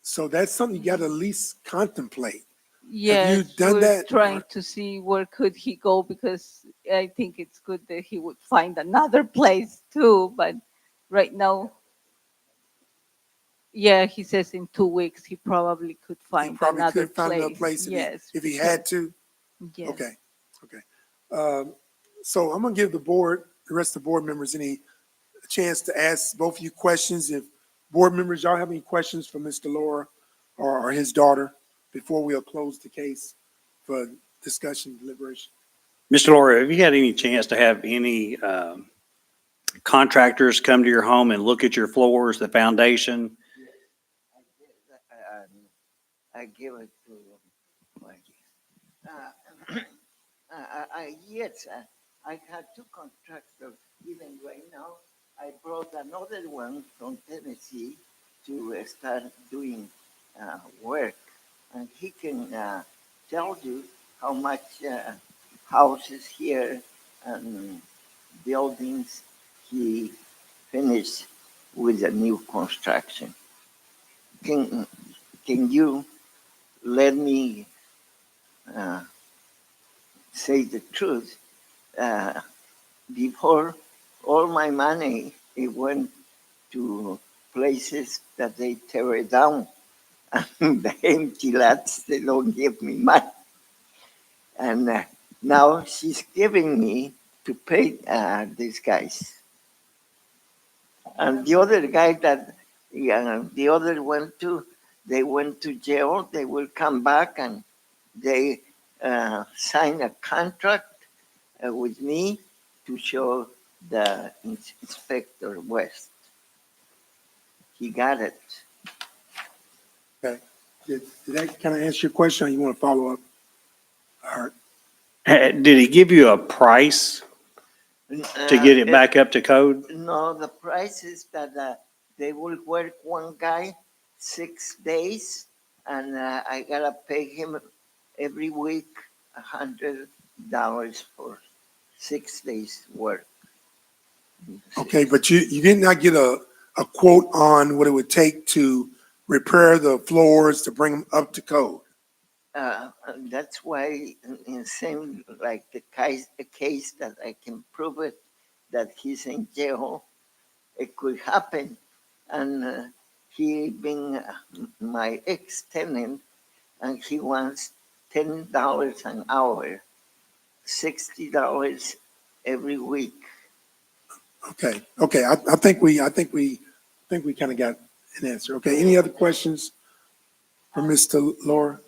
So that's something you got to at least contemplate. Have you yes, done we're that? trying to see where could he go, because I think it's good that he would find another place too. But right now, yeah, he says in 2 weeks he probably could He find probably another could find another place. place Yes, if he because- had to. yes. Okay, okay. So I'm gonna give the rest of the board members, any chance to ask both of you questions. If board members, y'all have any questions for Mr. Laura or his daughter before we'll close the case for discussion, deliberation? Mr. Laura, have you had any chance to have any contractors come to your home and look at your floors, the foundation? I did, I give it to yes, I had two contractors. Even right now, I brought another one from Tennessee to start doing work, and he can tell you how much houses here and buildings he finished with the new construction. Can can you let me uh, say the truth? Uh, Before, all my money it went to places that they tear it down, and the empty lots they don't give me money. And now she's giving me to pay these guys. And the other guy that the other went to, they went to jail. They will come back and they sign a contract with me to show the inspector West. He got it. Okay. Did that kind of answer your question, or you want to follow up? All right. Did he give you a price to get it back up to code? No, the price is that they will work one guy 6 days, and I gotta pay him every week $100 for 6 days work. Okay, but you did not get a quote on what it would take to repair the floors to bring them up to code. That's why in same like the case that I can prove it that he's in jail, it could happen, and he being my ex-tenant, and he wants $10 an hour, $60 every week. Okay, okay. I think we kind of got an answer. Okay. Any other questions for Mr. Laura?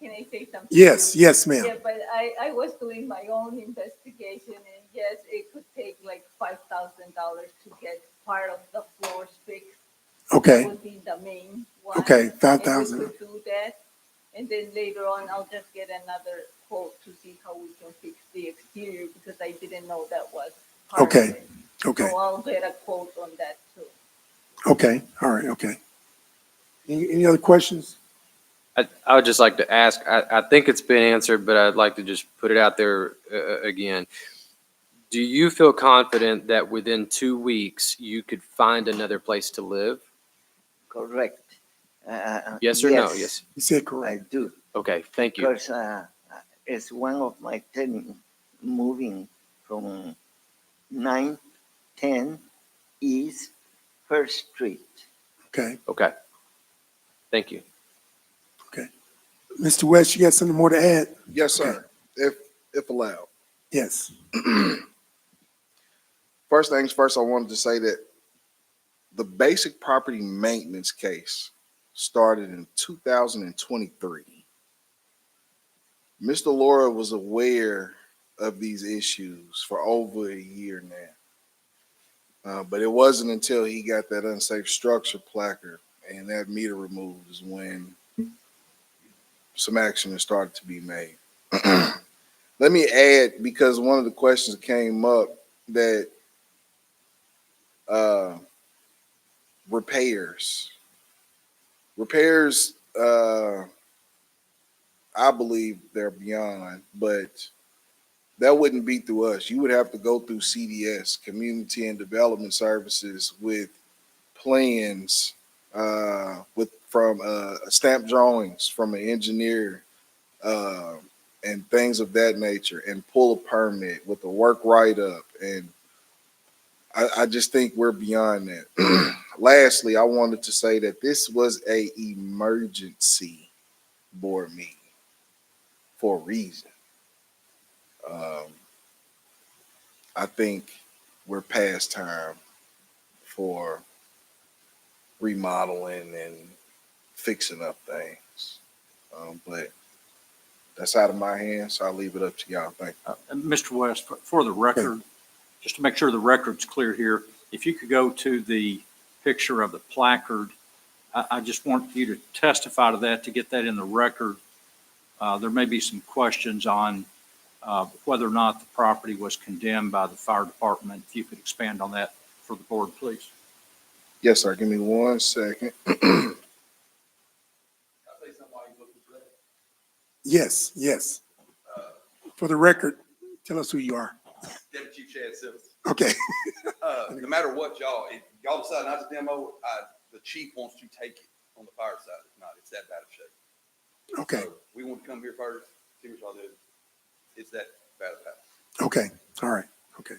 Can I say something? Yes, yes, ma'am. Yeah, but I was doing my own investigation, and yes, it could take like $5,000 to get part of the floors fixed. That Okay, would be the main one. okay, If 5,000. we could do that, and then later on, I'll just get another quote to see how we can fix the exterior, because I didn't know that was part of Okay, it. okay, So I'll get a quote on that too. okay. All right, okay. Any other questions? I would just like to ask, I think it's been answered, but I'd like to just put it out there again. Do you feel confident that within 2 weeks you could find another place to live? Correct. Yes or no? Yes. You said I correct. do. Okay, thank you. Because it's one of my tenants moving from 910 East First Street. Okay. Okay. Thank you. Mr. West, you got something more to add? Yes, sir. If allowed. Yes. First things first, I wanted to say that the basic property maintenance case started in 2023. Mr. Laura was aware of these issues for over a year now. But it wasn't until he got that unsafe structure placard and that meter removed is when some action has started to be made. Let me add, because one of the questions came up that repairs, I believe they're beyond, but that wouldn't be through us. You would have to go through CDS, Community and Development Services, with plans, from stamp drawings from an engineer, and things of that nature, and pull a permit with a work write-up. And I just think we're beyond that. Lastly, I wanted to say that this was a emergency board meeting for a reason. I think we're past time for remodeling and fixing up things. But that's out of my hands, so I'll leave it up to y'all. Thank you. And Mr. West, for the record, just to make sure the record's clear here, if you could go to the picture of the placard, I just want you to testify to that, to get that in the record. There may be some questions on whether or not the property was condemned by the fire department. If you could expand on that for the board, please. Yes, sir. Give me 1 second. Yes, yes. For the record, tell us who you are. Deputy Chief Chad Simmons. Okay. No matter what if y'all decide not to demo, the chief wants to take it on the fire side. If not, it's that bad of shape. Okay. So we want to come here first, see what y'all do. It's that bad of house. Okay. All right. Okay.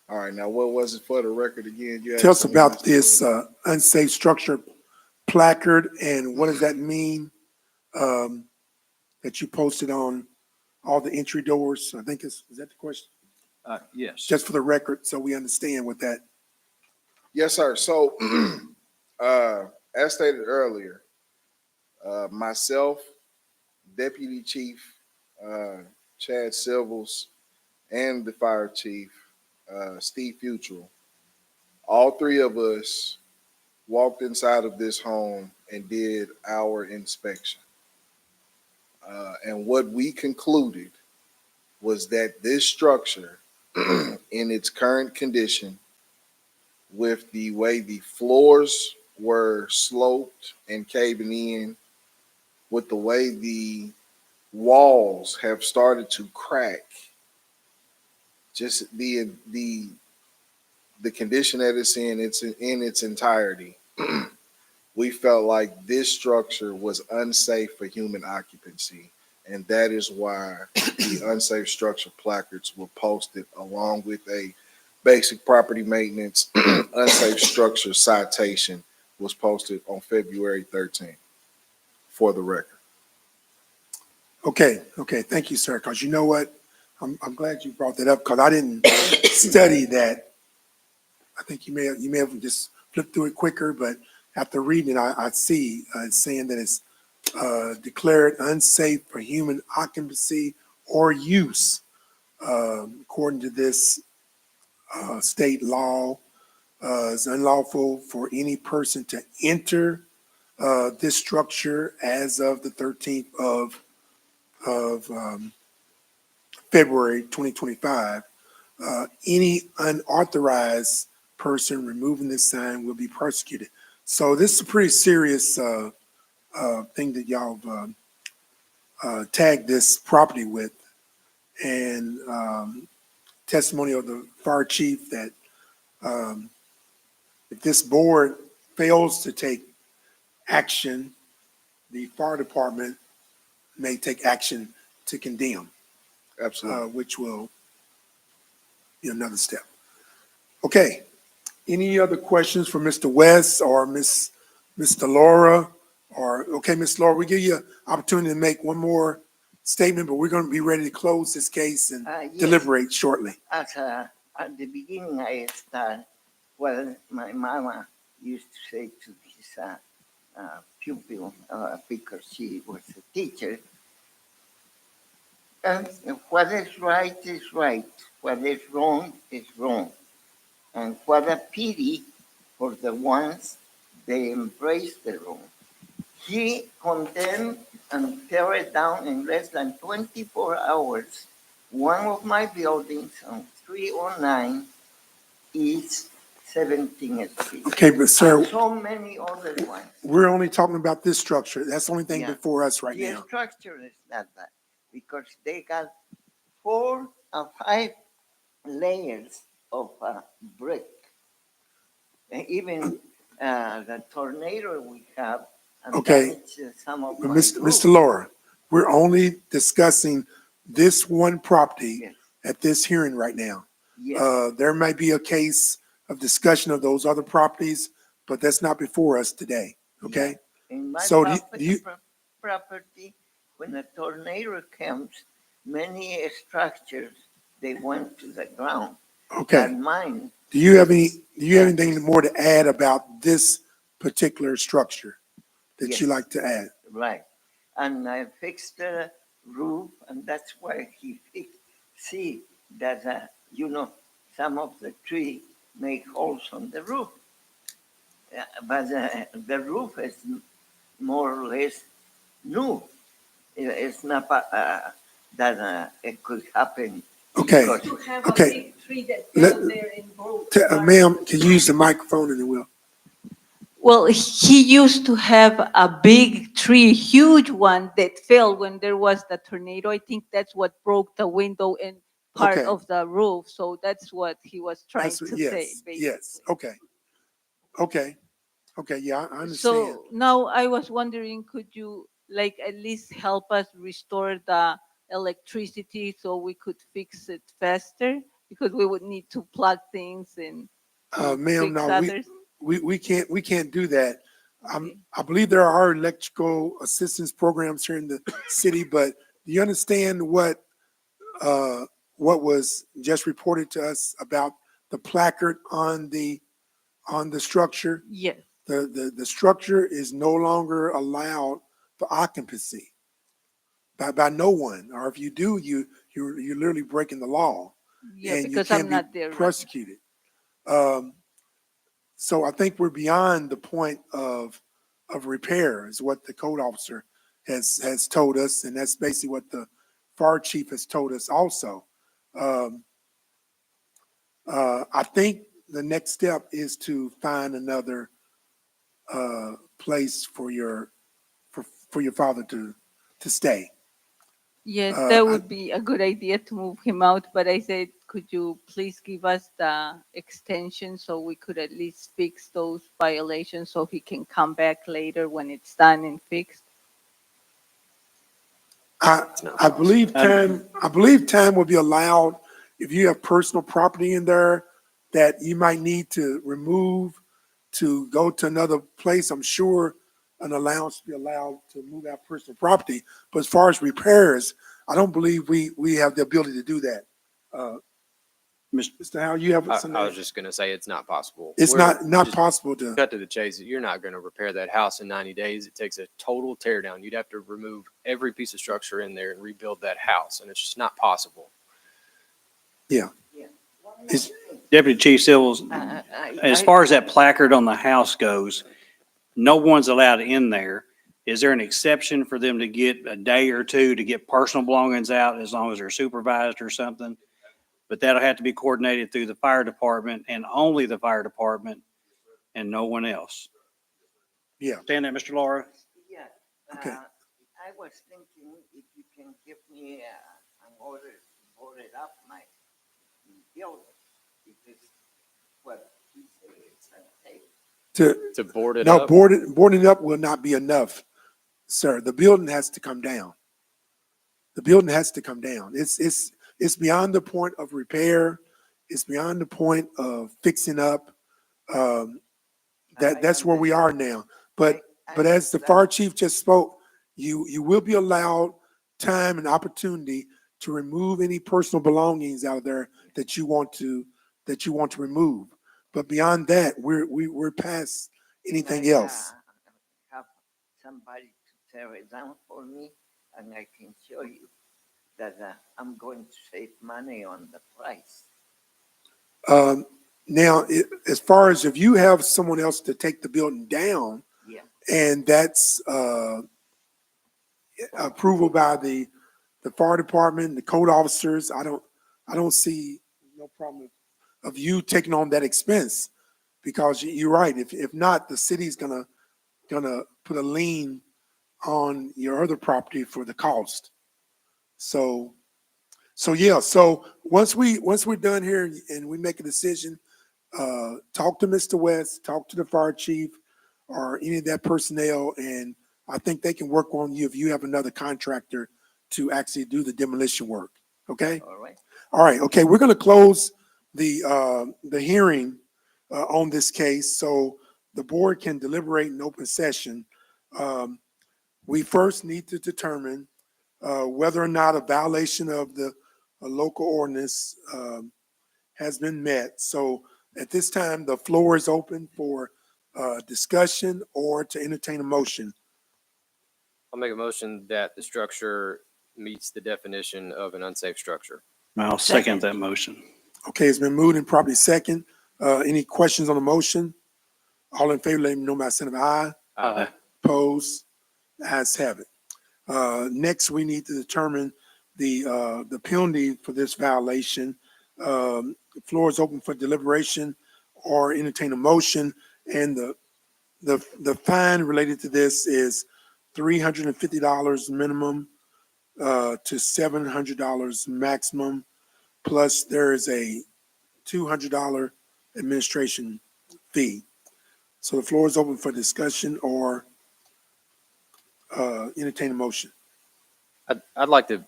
All right. Now, what was it for the record again? You had Tell us something about else? this unsafe structure placard and what does that mean that you posted on all the entry doors? I think is that the question? Yes. Just for the record, so we understand what that. Yes, sir. So, as stated earlier, myself, Deputy Chief Chad Silvers, and the Fire Chief Steve Futrell, all three of us walked inside of this home and did our inspection. And what we concluded was that this structure, in its current condition, with the way the floors were sloped and caving in, with the way the walls have started to crack, just the condition that it's in its entirety, we felt like this structure was unsafe for human occupancy. And that is why the unsafe structure placards were posted along with a basic property maintenance unsafe structure citation was posted on February 13th, for the record. Okay. Okay. Thank you, sir. Because you know what? I'm glad you brought that up because I didn't study that. I think you may have just flipped through it quicker, but after reading it, I see it's saying that it's declared unsafe for human occupancy or use. According to this state law, it's unlawful for any person to enter this structure as of the 13th of February 2025. Any unauthorized person removing this sign will be prosecuted. So this is a pretty serious thing that y'all tagged this property with, and testimony of the fire chief that if this board fails to take action, the fire department may take action to condemn, Absolutely. which will be another step. Okay. Any other questions for Mr. West or Mr. Laura? Or, okay, Ms. Laura, we give you an opportunity to make one more statement, but we're going to be ready to close this case and Yes. deliberate shortly. As at the beginning, I start, well, my mama used to say to his pupil, because she was a teacher, and what is right is right, what is wrong is wrong. And what a pity for the ones they embrace the wrong. He condemned and tear it down in less than 24 hours. One of my buildings on 309 East 17th Street. Okay, but sir, And so many other ones. we're only talking about this structure. That's the only thing Yeah. before us right The now. structure is not bad because they got 4 or 5 layers of brick. And even the tornado we have. And Okay. damaged some of But my Mr. roof. Laura, we're only discussing this one property Yes. at this hearing right now. Yes. There may be a case of discussion of those other properties, but that's not before us today, okay? In my So do you- property, when a tornado comes, many structures, they went to the ground. Okay. And mine, Do you have anything more to add about this particular structure that you Yes. like to add? right. And I fixed the roof, and that's why he fixed. See that, some of the tree make holes on the roof. But the roof is more or less new. It's not that it could happen. Okay. because- To have Okay. a big tree that Let- fell there and broke. Ma'am, can you use the microphone and then we'll, Well, he used to have a big tree, huge one that fell when there was the tornado. I think that's what broke the window and part Okay. of the roof. So that's what he was trying that's what- to say, yes, basically. yes, okay. Okay, yeah, I understand. So now I was wondering, could you like at least help us restore the electricity so we could fix it faster? Because we would need to plug things and Ma'am, fix no, others. we can't do that. Okay. I believe there are electrical assistance programs here in the city, but do you understand what was just reported to us about the placard on the structure? Yes. The structure is no longer allowed for occupancy by no one, or if you do, you're literally breaking the law. Yeah, and you because can't I'm be not there. Right now. prosecuted. So I think we're beyond the point of repair is what the code officer has told us, and that's basically what the fire chief has told us also. I think the next step is to find another place for your father to stay. Yes, Uh, that I- would be a good idea to move him out, but I said, could you please give us the extension so we could at least fix those violations so he can come back later when it's done and fixed? I believe time will be allowed if you have personal property in there that you might need to remove to go to another place. I'm sure an allowance will be allowed to move out personal property. But as far as repairs, I don't believe we have the ability to do that. Mr. Howell, you have I something? was just gonna say it's not possible. It's We're not just possible to. cut to the chase. You're not gonna repair that house in 90 days. It takes a total tear down. You'd have to remove every piece of structure in there and rebuild that house, and it's just not possible. It's, Deputy Chief Civils, as far as that placard on the house goes, no one's allowed in there. Is there an exception for them to get a day or two to get personal belongings out as long as they're supervised or something? But that'll have to be coordinated through the fire department and only the fire department and no one else. Yeah. Stand there, Mr. Laura. Yeah. Okay. I was thinking if you can give me an order to board it up my building, because what he said it's unsafe. To board it no, up, boarding up will not be enough, sir. The building has to come down. The building has to come down. It's beyond the point of repair. It's beyond the point of fixing up. That's where we are now. But as the fire chief just spoke, you will be allowed time and opportunity to remove any personal belongings out there that you want to remove. But beyond that, we're past anything else. Have somebody to tear it down for me, and I can show you that I'm going to save money on the price. Now, as far as if you have someone else to take the building down, Yeah. and that's approval by the fire department, the code officers, I don't see no problem of you taking on that expense, because you're right. If not, the city's gonna put a lien on your other property for the cost. So yeah. So once we're done here and we make a decision, talk to Mr. West, talk to the fire chief, or any of that personnel, and I think they can work on you if you have another contractor to actually do the demolition work. Okay. All right. All right. Okay. We're going to close the hearing on this case, so the board can deliberate in open session. We first need to determine whether or not a violation of the local ordinance has been met. So at this time, the floor is open for discussion or to entertain a motion. I'll make a motion that the structure meets the definition of an unsafe structure. I'll second that motion. Okay, it's been moved and properly second. Any questions on the motion? All in favor, let me know by saying aye. Aye. Opposed? Ayes have it. Next, we need to determine the penalty for this violation. The floor is open for deliberation or entertain a motion, and the fine related to this is $350 minimum to $700 maximum, plus there is a $200 administration fee. So the floor is open for discussion or entertain a motion. I'd like to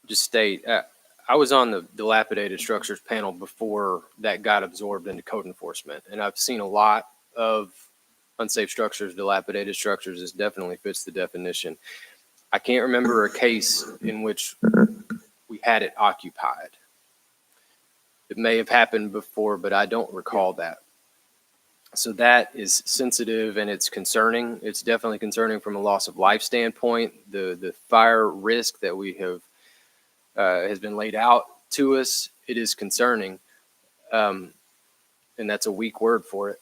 just state, I was on the dilapidated structures panel before that got absorbed into code enforcement, and I've seen a lot of unsafe structures, dilapidated structures. This definitely fits the definition. I can't remember a case in which we had it occupied. It may have happened before, but I don't recall that. So that is sensitive and it's concerning. It's definitely concerning from a loss of life standpoint. The fire risk that we have has been laid out to us, it is concerning. And that's a weak word for it.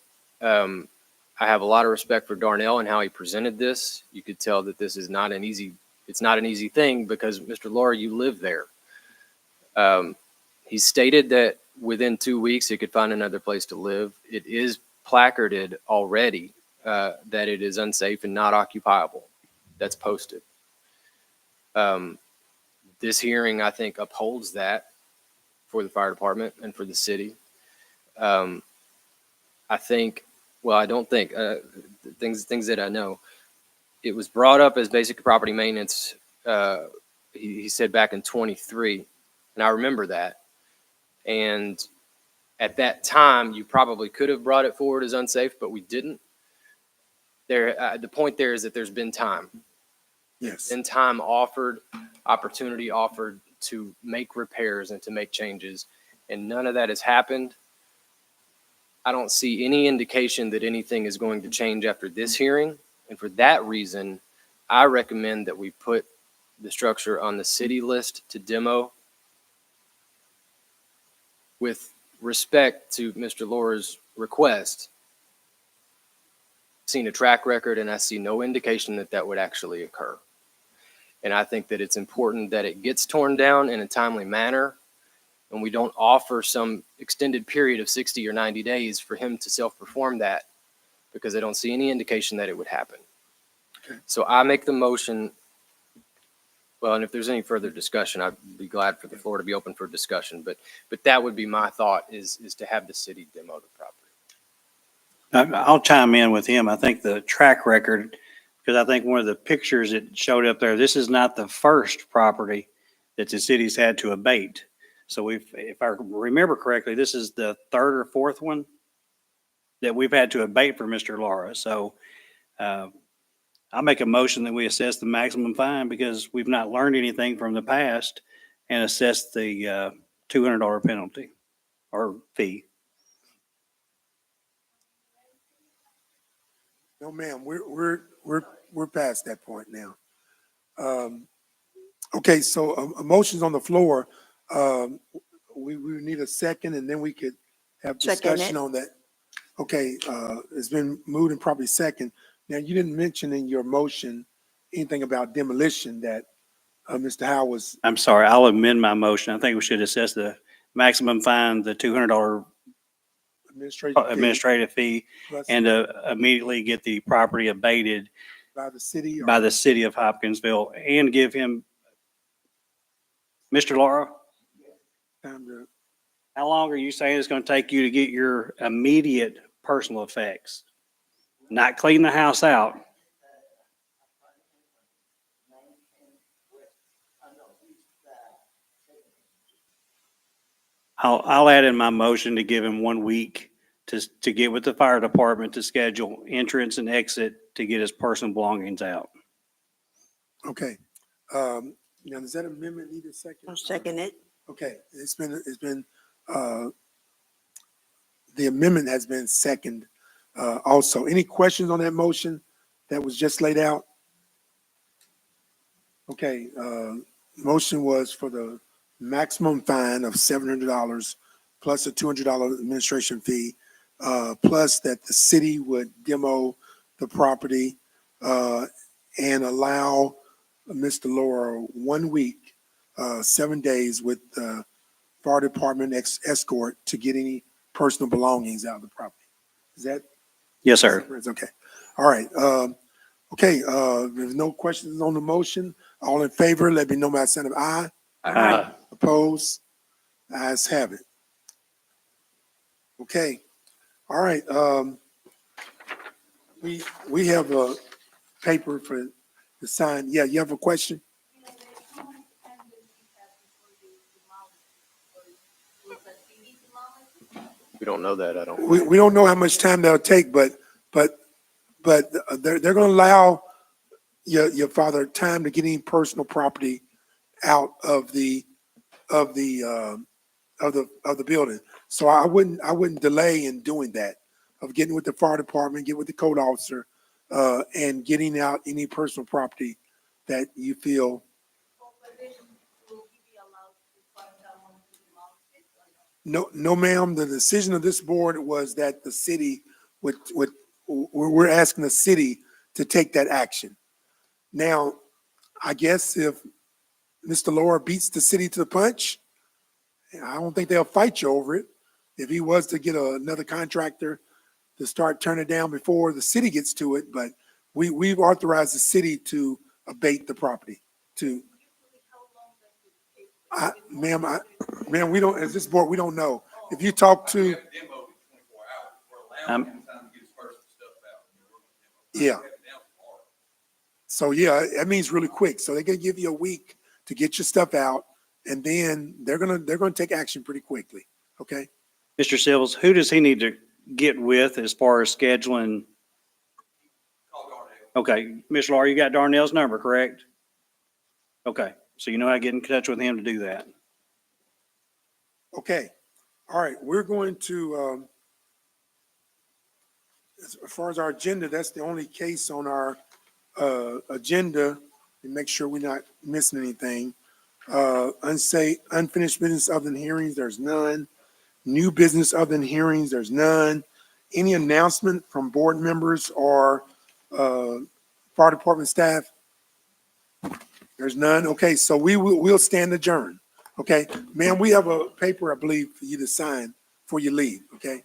I have a lot of respect for Darnell and how he presented this. You could tell that this is not an easy, it's not an easy thing because Mr. Laura, you live there. He stated that within 2 weeks he could find another place to live. It is placarded already that it is unsafe and not occupiable. That's posted. This hearing, I think, upholds that for the fire department and for the city. I think, well, I don't think, things that I know, it was brought up as basic property maintenance. He said back in 23, and I remember that. And at that time, you probably could have brought it forward as unsafe, but we didn't. The point there is that there's been time. Yes. Been time offered, opportunity offered to make repairs and to make changes, and none of that has happened. I don't see any indication that anything is going to change after this hearing, and for that reason, I recommend that we put the structure on the city list to demo. With respect to Mr. Laura's request, I've seen a track record and I see no indication that that would actually occur. And I think that it's important that it gets torn down in a timely manner and we don't offer some extended period of 60 or 90 days for him to self-perform that because I don't see any indication that it would happen. Okay. So I make the motion. Well, and if there's any further discussion, I'd be glad for the floor to be open for discussion. But that would be my thought is to have the city demo the property. I'll chime in with him. I think the track record, because I think one of the pictures that showed up there, this is not the first property that the city's had to abate. So if I remember correctly, this is the third or fourth one that we've had to abate for Mr. Laura. So I make a motion that we assess the maximum fine because we've not learned anything from the past and assess the $200 penalty or fee. No, ma'am, we're past that point now. Okay, so a motion's on the floor. We need a second and then we could have Second it. discussion on that. Okay, it's been moved and probably second. Now, you didn't mention in your motion anything about demolition that Mr. Howe was, I'm sorry, I'll amend my motion. I think we should assess the maximum fine, the $200 administrative fee, plus and immediately get the property abated by the city. by the city of Hopkinsville and give him, Mr. Laura, Time to, how long are you saying it's going to take you to get your immediate personal effects? Not clean the house out. I'll add in my motion to give him 1 week to get with the fire department to schedule entrance and exit to get his personal belongings out. okay. Now, does that amendment need a second? I'll second it. Okay, the amendment has been second. Also, any questions on that motion that was just laid out? Okay, motion was for the maximum fine of $700 plus a $200 administration fee, plus that the city would demo the property, and allow Mr. Laura 1 week, 7 days with the fire department escort to get any personal belongings out of the property. Is that? Yes, sir. Okay. All right. Okay. There's no questions on the motion. All in favor, let me know by the sign of aye. Opposed? Ayes have it. Okay. All right. We have a paper for the sign. Yeah, you have a question? We don't know that, I don't. We don't know how much time that'll take, but they're going to allow your father time to get any personal property out of the building. So I wouldn't delay in doing that, of getting with the fire department, get with the code officer, and getting out any personal property that you feel. No, ma'am. The decision of this board was that the city we're asking the city to take that action. Now, I guess if Mr. Laura beats the city to the punch, I don't think they'll fight you over it. If he was to get another contractor to start turning down before the city gets to it, but we've authorized the city to abate the property. Ma'am, we don't, as this board, we don't know. If you talk to, yeah. So yeah, that means really quick. So they're gonna give you a week to get your stuff out, and then they're gonna take action pretty quickly. Okay. Mr. Sills, who does he need to get with as far as scheduling? Okay, Mr. Laura, you got Darnell's number, correct? Okay, so you know how to get in touch with him to do that. Okay. All right. We're going to, as far as our agenda, that's the only case on our agenda, and make sure we're not missing anything. Unfinished business other than hearings, there's none. New business other than hearings, there's none. Any announcement from board members or fire department staff? There's none. Okay, so we'll stand adjourned. Okay, ma'am, we have a paper, I believe, for you to sign before you leave. Okay.